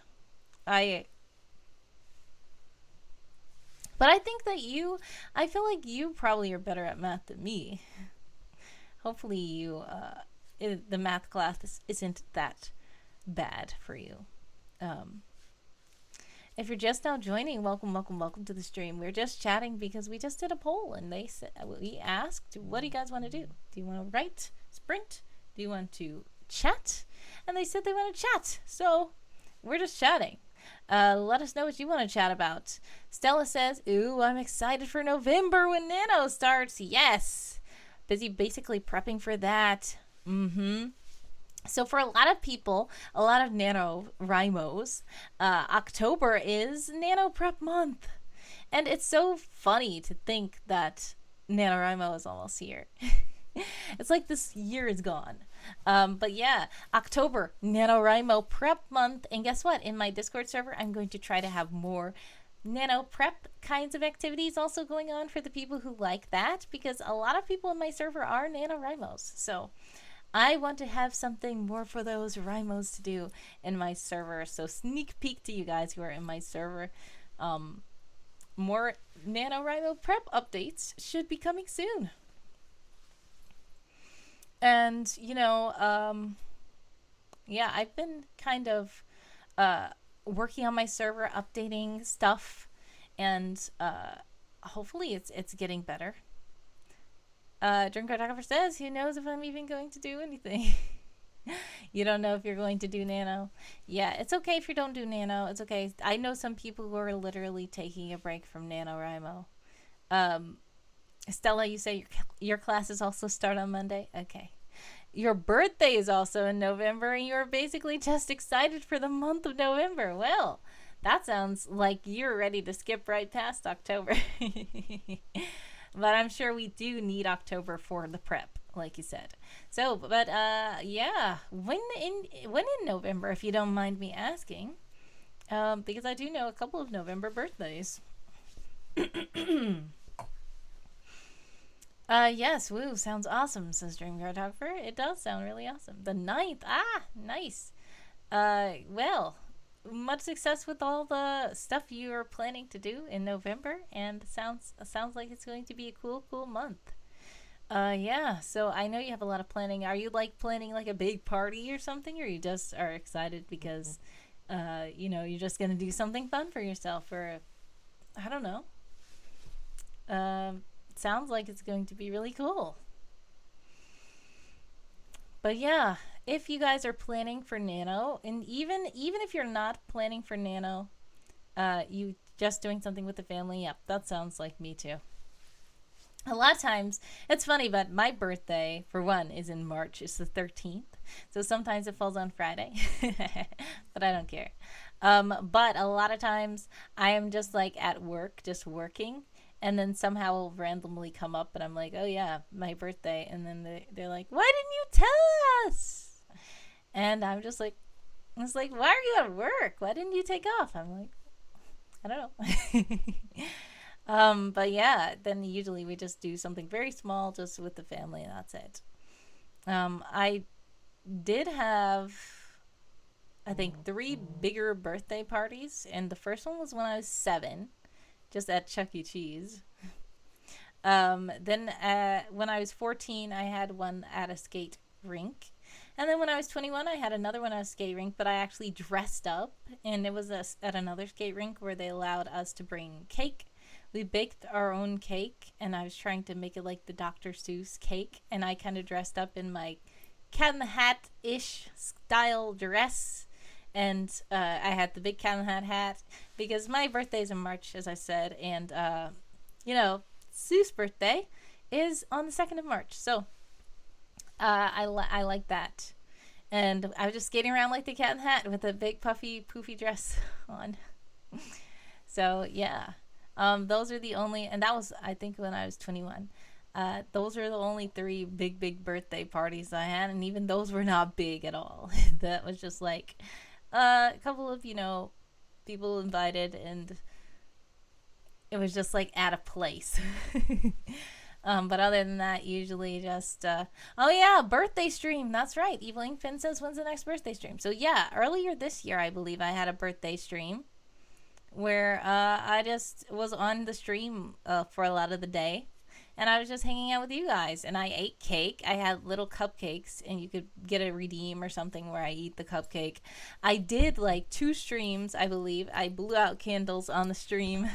S1: But I think that I feel like you probably are better at math than me. Hopefully the math class isn't that bad for you. If you're just now joining, welcome to the stream. We're just chatting because we just did a poll, and we asked, what do you guys want to do? Do you want to write, sprint? Do you want to chat? And they said they want to chat. So we're just chatting. Let us know what you want to chat about. Stella says, ooh, I'm excited for November when Nano starts. Yes. Busy basically prepping for that. So for a lot of people, a lot of NaNoWriMos, October is Nano Prep Month. And it's so funny to think that NaNoWriMo is almost here. It's like this year is gone. But yeah, October, NaNoWriMo Prep Month. And guess what? In my Discord server, I'm going to try to have more Nano Prep kinds of activities also going on for the people who like that, because a lot of people in my server are NaNoWriMos. So I want to have something more for those Rhymos to do in my server. So sneak peek to you guys who are in my server. More NaNoWriMo Prep updates should be coming soon. And, yeah, I've been kind of working on my server, updating stuff, and hopefully it's getting better. Dream Cartographer says, who knows if I'm even going to do anything? You don't know if you're going to do Nano. Yeah, it's okay if you don't do Nano. It's okay. I know some people who are literally taking a break from NaNoWriMo. Stella, you say your classes also start on Monday? Okay. Your birthday is also in November, and you're basically just excited for the month of November. Well, that sounds like you're ready to skip right past October. But I'm sure we do need October for the prep, like you said. So, but yeah, when in November, if you don't mind me asking, because I do know a couple of November birthdays. Yes, woo, sounds awesome, says Dream Cartographer. It does sound really awesome. The ninth, nice. Well, much success with all the stuff you are planning to do in November, and sounds like it's going to be a cool month. Yeah. So I know you have a lot of planning. Are you like planning like a big party or something, or you just are excited because, you're just gonna do something fun for yourself, or I don't know. Um, Sounds like it's going to be really cool. But yeah, if you guys are planning for Nano, and even if you're not planning for Nano, you just doing something with the family, yep, that sounds like me too. A lot of times, it's funny, but my birthday, for one, is in March. It's the 13th. So sometimes it falls on Friday. But I don't care. But a lot of times, I am just like at work, just working. And then somehow it'll randomly come up, and I'm like, oh yeah, my birthday. And then they're like, why didn't you tell us? And I'm just like, it's like, why are you at work? Why didn't you take off? I'm like, I don't know. But yeah, then usually we just do something very small just with the family, and that's it. I did have, I think, three bigger birthday parties, and the first one was when I was 7, just at Chuck E. Cheese. Then when I was 14, I had one at a skate rink. And then when I was 21, I had another one at a skate rink, but I actually dressed up, and it was at another skate rink where they allowed us to bring cake. We baked our own cake, and I was trying to make it like the Dr. Seuss cake, and I kind of dressed up in my cat in the hat ish style dress, and I had the big cat in the hat because my birthday is in March, as I said, and Seuss' birthday is on the 2nd of March, so I like that. And I was just skating around like the cat in the hat with a big puffy poofy dress on. So yeah, those are the only, and that was I think when I was 21. Those are the only three big birthday parties I had, and even those were not big at all. That was just like a couple of people invited, and it was just like at a place. But other than that, usually just oh yeah, birthday stream. That's right. Evil Inkpin says when's the next birthday stream. So yeah, earlier this year I believe I had a birthday stream where I just was on the stream for a lot of the day, and I was just hanging out with you guys, and I ate cake. I had little cupcakes, and you could get a redeem or something where I eat the cupcake. I did like 2 streams, I believe. I blew out candles on the stream.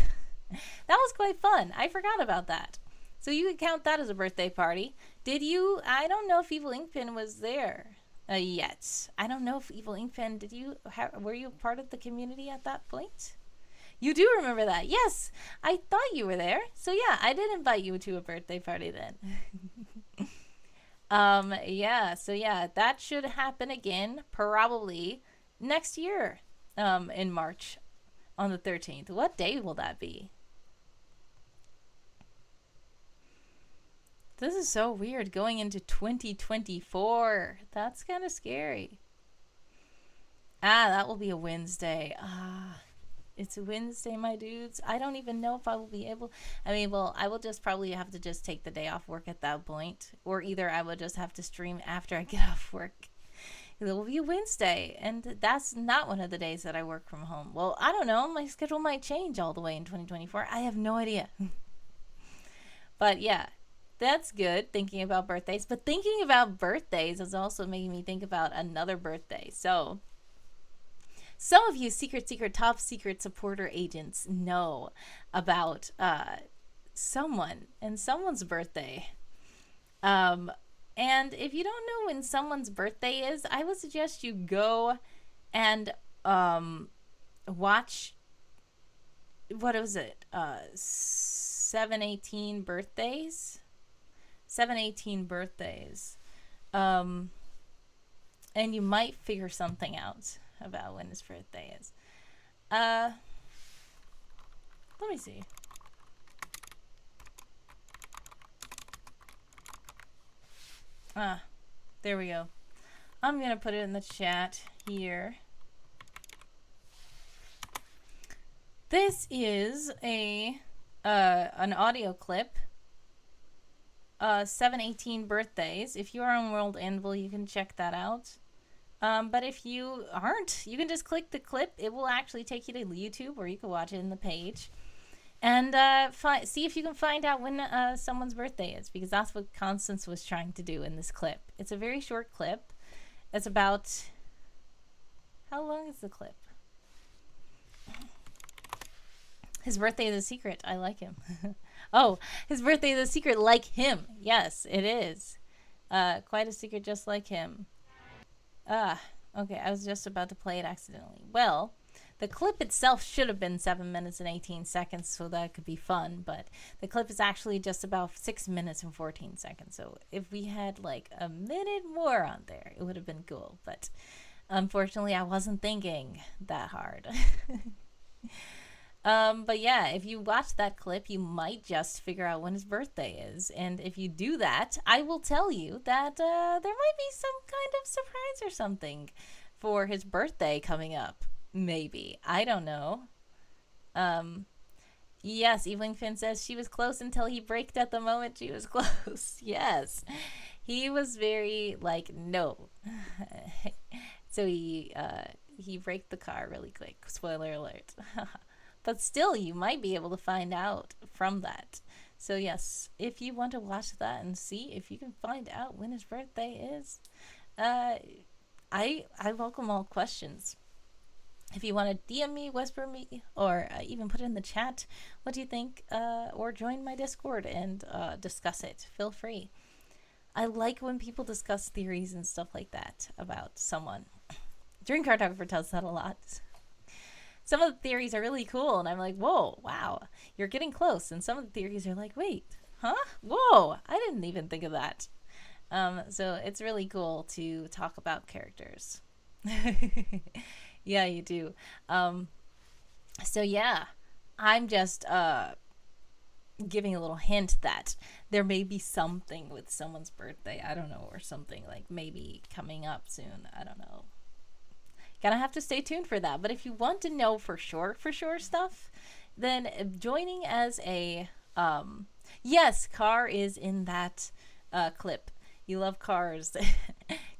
S1: That was quite fun. I forgot about that. So you could count that as a birthday party. Did you? I don't know if Evil Inkpin was there yet. I don't know if Evil Inkpin, were you part of the community at that point? You do remember that. Yes, I thought you were there. So yeah, I did invite you to a birthday party then. Yeah, so yeah, that should happen again probably next year in March on the 13th. What day will that be? This is so weird going into 2024. That's kind of scary. That will be a Wednesday. It's a Wednesday, my dudes. I don't even know if I will be able. I mean, well, I will just probably have to just take the day off work at that point, or either I will just have to stream after I get off work. It will be a Wednesday, and that's not one of the days that I work from home. Well, I don't know. My schedule might change all the way in 2024. I have no idea. But yeah, that's good thinking about birthdays. But thinking about birthdays is also making me think about another birthday. So some of you top secret supporter agents know about someone and someone's birthday. And if you don't know when someone's birthday is, I would suggest you go and watch what was it? 718 birthdays. 718 birthdays. Um, and you might figure something out about when his birthday is. Uh, let me see. Ah, there we go. I'm gonna put it in the chat here. This is an audio clip. 718 birthdays. If you are on World Anvil, you can check that out. But if you aren't, you can just click the clip. It will actually take you to YouTube, or you can watch it in the page. And see if you can find out when someone's birthday is, because that's what Constance was trying to do in this clip. It's a very short clip. It's about... How long is the clip? His birthday is a secret. I like him. Oh, his birthday is a secret like him. Yes, it is. Quite a secret just like him. Okay, I was just about to play it accidentally. Well, the clip itself should have been 7 minutes and 18 seconds, so that could be fun, but the clip is actually just about 6 minutes and 14 seconds, so if we had like a minute more on there, it would have been cool, but unfortunately I wasn't thinking that hard. But yeah, if you watch that clip, you might just figure out when his birthday is. And if you do that, I will tell you that there might be some kind of surprise or something for his birthday coming up. Maybe. I don't know. Yes, Evelyn Finn says she was close until he braked at the moment she was close. Yes. He was very like, no. So he braked the car really quick. Spoiler alert. But still, you might be able to find out from that. So yes, if you want to watch that and see if you can find out when his birthday is, I welcome all questions. If you want to DM me, whisper me, or even put it in the chat, what do you think? Or join my Discord and discuss it. Feel free. I like when people discuss theories and stuff like that about someone. Dream Cartographer does that a lot. Some of the theories are really cool, and I'm like, whoa, wow, you're getting close. And some of the theories are like, wait, huh? Whoa, I didn't even think of that. So it's really cool to talk about characters. Yeah, you do. So yeah, I'm just giving a little hint that there may be something with someone's birthday. I don't know, or something like maybe coming up soon. I don't know. Gonna have to stay tuned for that. But if you want to know for sure stuff, then joining as a yes, Car is in that clip. You love cars.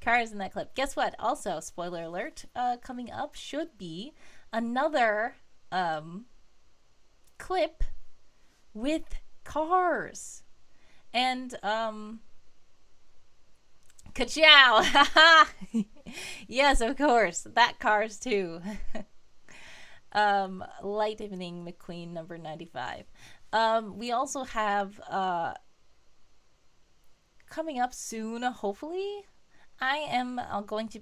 S1: Car is in that clip. Guess what? Also, spoiler alert, coming up should be another clip with cars. And ka-chow! Yes, of course. That Cars too. Lightning McQueen number 95. We also have coming up soon, hopefully, I'm going to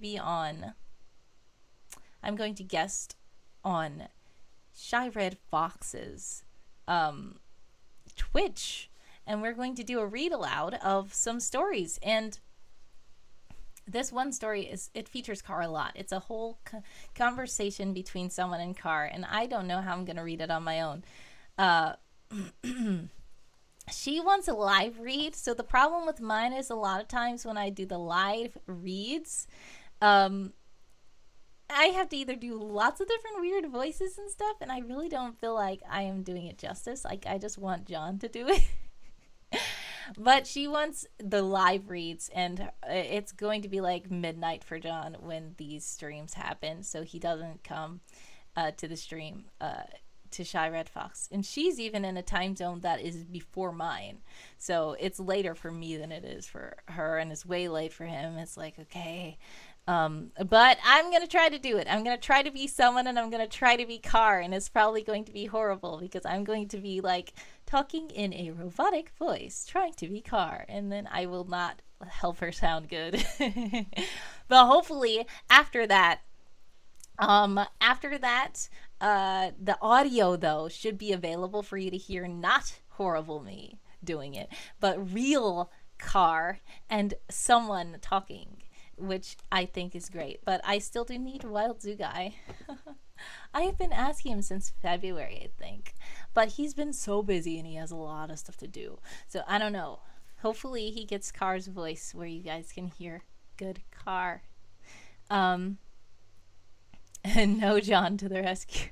S1: guest on Shy Red Fox's Twitch, and we're going to do a read aloud of some stories. And this one story it features Car a lot. It's a whole conversation between someone and Car, and I don't know how I'm going to read it on my own. She wants a live read, so the problem with mine is a lot of times when I do the live reads, I have to either do lots of different weird voices and stuff, and I really don't feel like I am doing it justice. Like, I just want John to do it. But she wants the live reads, and it's going to be like midnight for John when these streams happen, so he doesn't come to the stream to Shy Red Fox. And she's even in a time zone that is before mine, so it's later for me than it is for her, and it's way late for him. It's like, okay, but I'm gonna try to do it. I'm gonna try to be someone, and I'm gonna try to be Car, and it's probably going to be horrible because I'm going to be like talking in a robotic voice, trying to be Car, and then I will not help her sound good. But hopefully after that, The audio though should be available for you to hear, not horrible me doing it, but real car and someone talking, which I think is great. But I still do need Wild Zoo Guy. I have been asking him since February, I think, but he's been so busy and he has a lot of stuff to do. So I don't know. Hopefully he gets Car's voice where you guys can hear good Car. And no John to the rescue.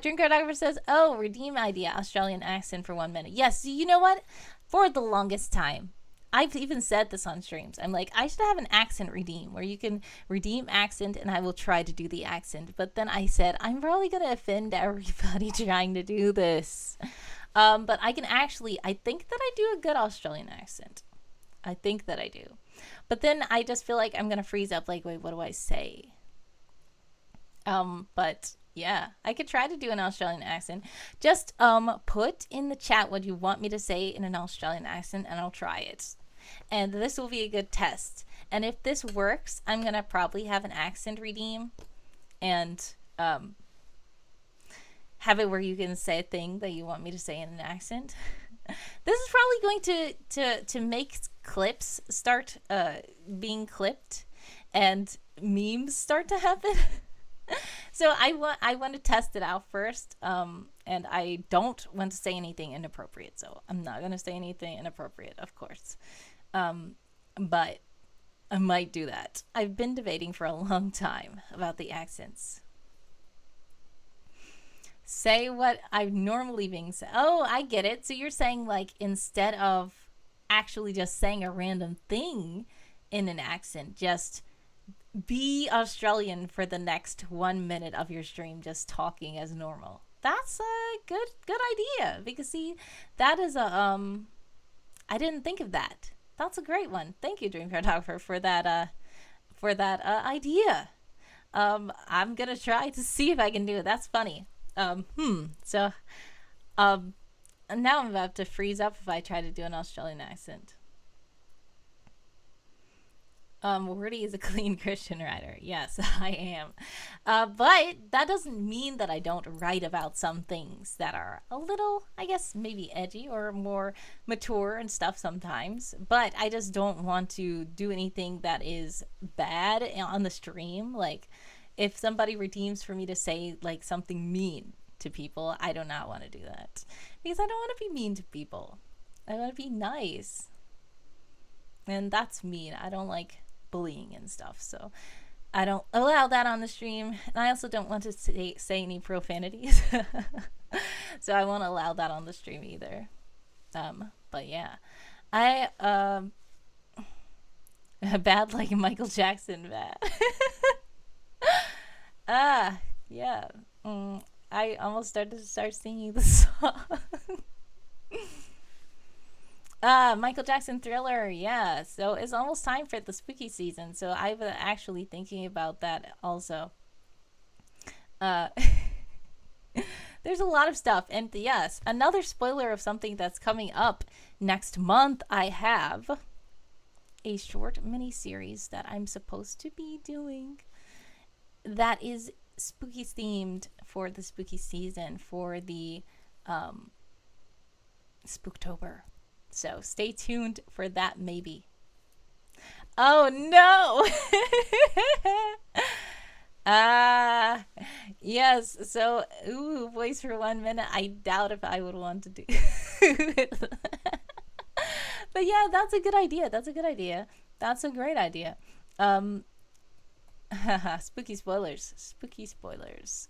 S1: Drink Cartographer says, oh, redeem idea, Australian accent for 1 minute. Yes, you know what? For the longest time, I've even said this on streams. I'm like, I should have an accent redeem where you can redeem accent and I will try to do the accent. But then I said, I'm probably going to offend everybody trying to do this. But I can actually, I think that I do a good Australian accent. I think that I do. But then I just feel like I'm going to freeze up like, wait, what do I say? But yeah, I could try to do an Australian accent. Just put in the chat what you want me to say in an Australian accent and I'll try it. And this will be a good test. And if this works, I'm going to probably have an accent redeem and have it where you can say a thing that you want me to say in an accent. This is probably going to make clips start being clipped and memes start to happen. So I want to test it out first, and I don't want to say anything inappropriate, so I'm not going to say anything inappropriate, of course. But I might do that. I've been debating for a long time about the accents. Say what I'm normally being said. Oh, I get it. So you're saying, like, instead of actually just saying a random thing in an accent, just be Australian for the next 1 minute of your stream, just talking as normal. That's a good idea, because see, that is a I didn't think of that. That's a great one. Thank you, Dream Cartographer, for that idea. I'm gonna try to see if I can do it. That's funny. So now I'm about to freeze up if I try to do an Australian accent. Wordy is a clean Christian writer. Yes, I am. But that doesn't mean that I don't write about some things that are a little, I guess, maybe edgy or more mature and stuff sometimes. But I just don't want to do anything that is bad on the stream. Like, if somebody redeems for me to say, like, something mean to people, I do not want to do that. Because I don't want to be mean to people. I want to be nice. And that's mean. I don't like bullying and stuff, so I don't allow that on the stream, and I also don't want to say any profanities. So I won't allow that on the stream either. But yeah, I bad like Michael Jackson bad. Yeah. I almost started to start singing the song. Michael Jackson Thriller, yeah. So it's almost time for the spooky season. So I was actually thinking about that also. There's a lot of stuff. And yes, another spoiler of something that's coming up next month, I have a short mini-series that I'm supposed to be doing that is spooky themed for the spooky season, for the Spooktober. So stay tuned for that, maybe. Oh no! Yes, so voice for 1 minute. I doubt if I would want to do it. But yeah, that's a good idea. That's a great idea. Spooky spoilers.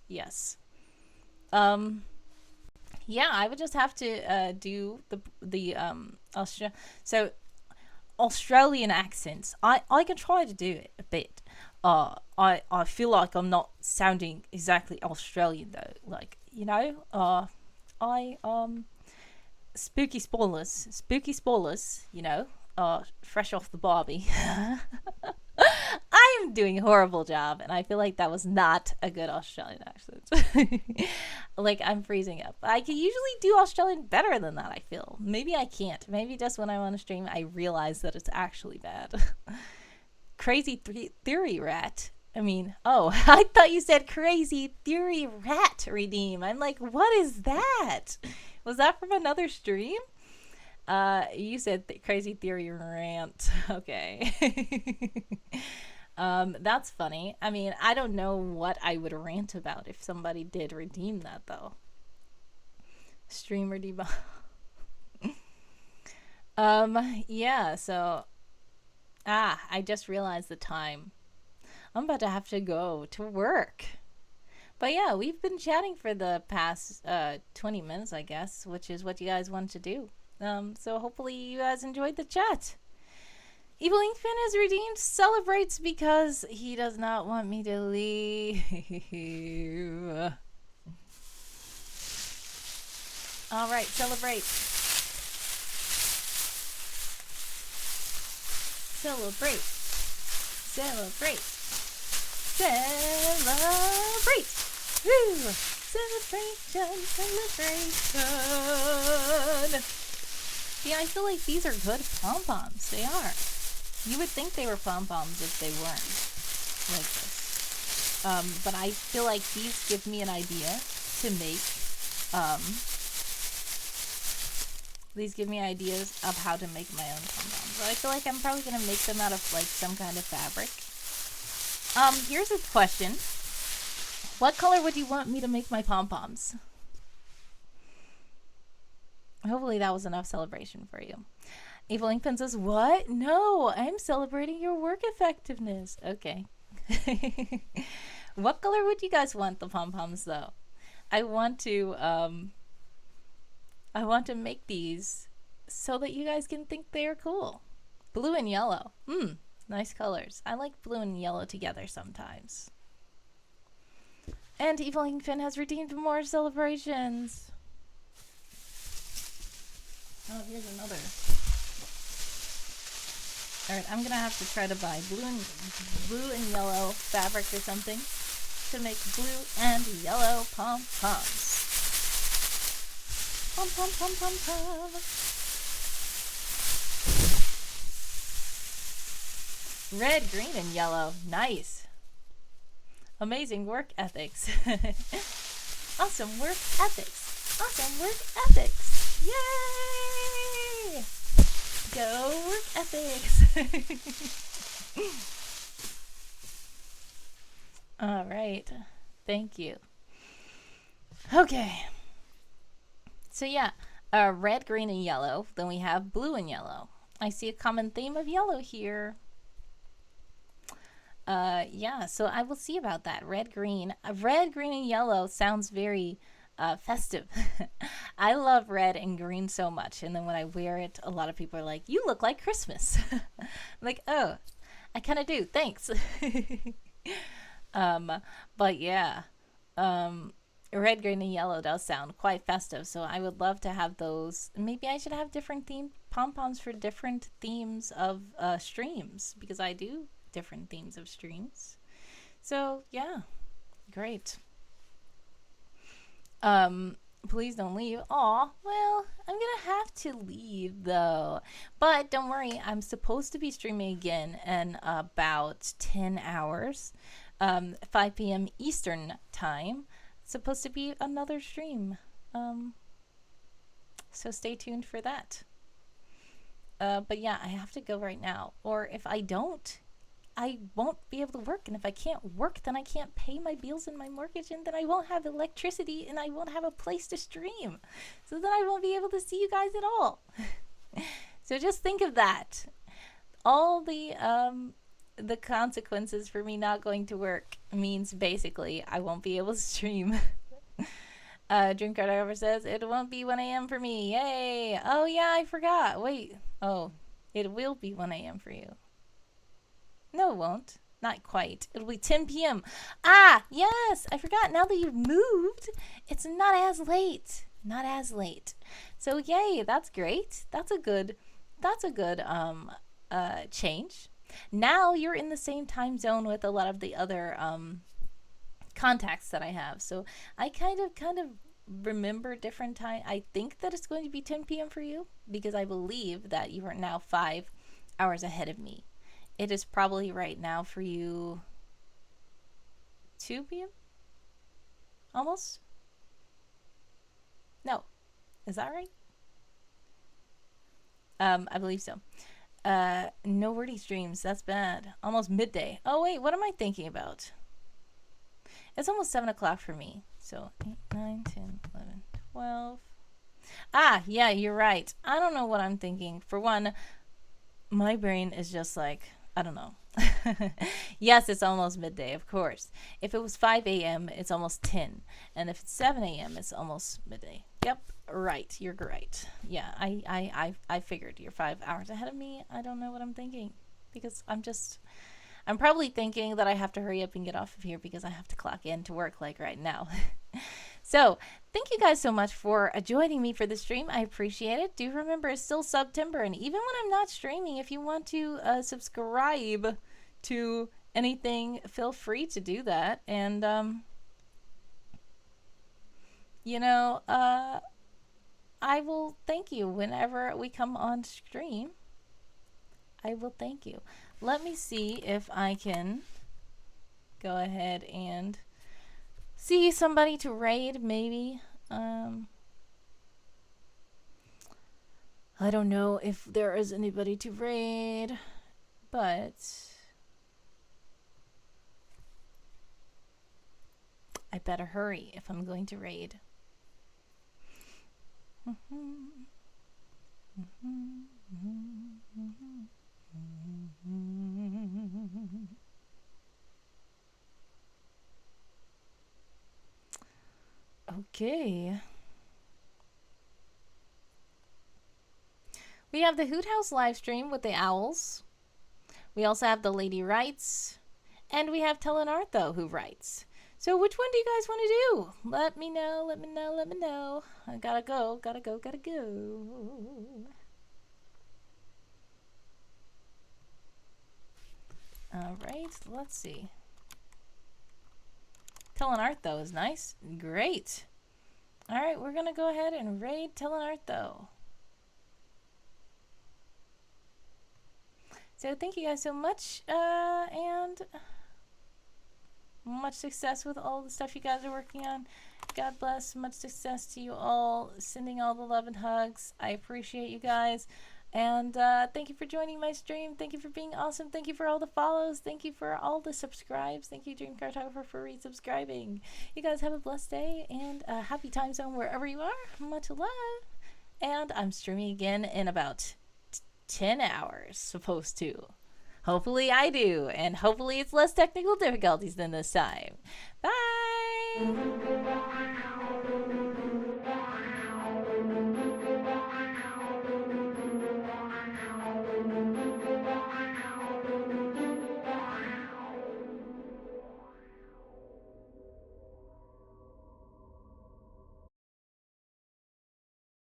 S1: Yes. Yeah, I would just have to do the Australian accents. I can try to do it a bit. I feel like I'm not sounding exactly Australian though. Like, you know, spooky spoilers, you know, fresh off the Barbie. I am doing a horrible job, and I feel like that was not a good Australian accent. Like, I'm freezing up. I can usually do Australian better than that, I feel. Maybe I can't. Maybe just when I'm on a stream, I realize that it's actually bad. Crazy Theory Rat. I mean, oh, I thought you said Crazy Theory Rat Redeem. I'm like, what is that? Was that from another stream? You said Crazy Theory Rant. Okay. That's funny. I mean, I don't know what I would rant about if somebody did redeem that, though. Streamer debug. Yeah, so. I just realized the time. I'm about to have to go to work. But yeah, we've been chatting for the past 20 minutes, I guess, which is what you guys wanted to do. So hopefully you guys enjoyed the chat. Evil Inkfin is redeemed, celebrates because he does not want me to leave. Alright, celebrate. Celebrate. Celebrate. Celebrate. Woo! Celebration, celebration. See, I feel like these are good pom-poms. They are. You would think they were pom-poms if they weren't like this. But I feel like these give me an idea to make, these give me ideas of how to make my own pom-poms. So I feel like I'm probably going to make them out of like some kind of fabric. Here's a question. What color would you want me to make my pom-poms? Hopefully that was enough celebration for you. Evil Inkpen says, what? No, I'm celebrating your work effectiveness. Okay. What color would you guys want the pom-poms though? I want to make these so that you guys can think they are cool. Blue and yellow. Nice colors. I like blue and yellow together sometimes. And Evil Inkfin has redeemed more celebrations. Oh, here's another. Alright, I'm gonna have to try to buy blue and yellow fabric or something to make blue and yellow pom-poms. Pom-pom-pom-pom-pom. Red, green, and yellow. Nice. Amazing work ethics. Awesome work ethics. Awesome work ethics. Yay! Go work ethics. All right. Thank you. Okay. So yeah, red, green, and yellow. Then we have blue and yellow. I see a common theme of yellow here. Yeah, so I will see about that. Red, green. Red, green, and yellow sounds very festive. I love red and green so much. And then when I wear it, a lot of people are like, you look like Christmas. I'm like, oh, I kind of do. Thanks. But yeah, red, green, and yellow does sound quite festive. So I would love to have those. Maybe I should have different themed pom-poms for different themes of streams, because I do different themes of streams. So yeah, great. Please don't leave. Aw, well, I'm gonna have to leave though. But don't worry, I'm supposed to be streaming again in about 10 hours. 5 p.m. Eastern time. It's supposed to be another stream. So stay tuned for that. But yeah, I have to go right now. Or if I don't, I won't be able to work. And if I can't work, then I can't pay my bills and my mortgage. And then I won't have electricity and I won't have a place to stream. So then I won't be able to see you guys at all. So just think of that. All the consequences for me not going to work means basically I won't be able to stream. Dreamcard However says, it won't be 1 a.m. for me. Yay! Oh yeah, I forgot. Wait. Oh, it will be 1 a.m. for you. No, it won't. Not quite. It'll be 10 p.m. Ah, yes! I forgot. Now that you've moved, it's not as late. Not as late. So yay, that's great. That's a good change. Now you're in the same time zone with a lot of the other contacts that I have. So I kind of remember different time. I think that it's going to be 10 p.m. for you because I believe that you are now 5 hours ahead of me. It is probably right now for you 2 p.m. Almost? No. Is that right? I believe so. No wordy streams. That's bad. Almost midday. Oh, wait. What am I thinking about? It's almost 7 o'clock for me. So 8, 9, 10, 11, 12. Ah, yeah, you're right. I don't know what I'm thinking. For one, my brain is just like, I don't know. Yes, it's almost midday, of course. If it was 5 a.m., it's almost 10. And if it's 7 a.m., it's almost midday. Yep, right. You're right. Yeah, I figured you're 5 hours ahead of me. I don't know what I'm thinking because I'm probably thinking that I have to hurry up and get off of here because I have to clock in to work like right now. So, thank you guys so much for joining me for the stream. I appreciate it. Do remember, it's still Subtember, and even when I'm not streaming, if you want to subscribe to anything, feel free to do that. And, I will thank you whenever we come on stream. I will thank you. Let me see if I can go ahead and see somebody to raid, maybe. I don't know if there is anybody to raid, but I better hurry if I'm going to raid. Okay. We have the Hoot House live stream with the owls. We also have the Lady Writes. And we have Telenartho who writes. So which one do you guys want to do? Let me know, let me know, let me know. I gotta go, gotta go, gotta go. Alright, let's see. Telenartho is nice. Great. Alright, we're gonna go ahead and raid Telenartho. So thank you guys so much, and much success with all the stuff you guys are working on. God bless. Much success to you all. Sending all the love and hugs. I appreciate you guys. And thank you for joining my stream. Thank you for being awesome. Thank you for all the follows. Thank you for all the subscribes. Thank you, Dream Cartographer, for resubscribing. You guys have a blessed day and a happy time zone wherever you are. Much love. And I'm streaming again in about 10 hours, supposed to. Hopefully I do, and hopefully it's less technical difficulties than this time. Bye!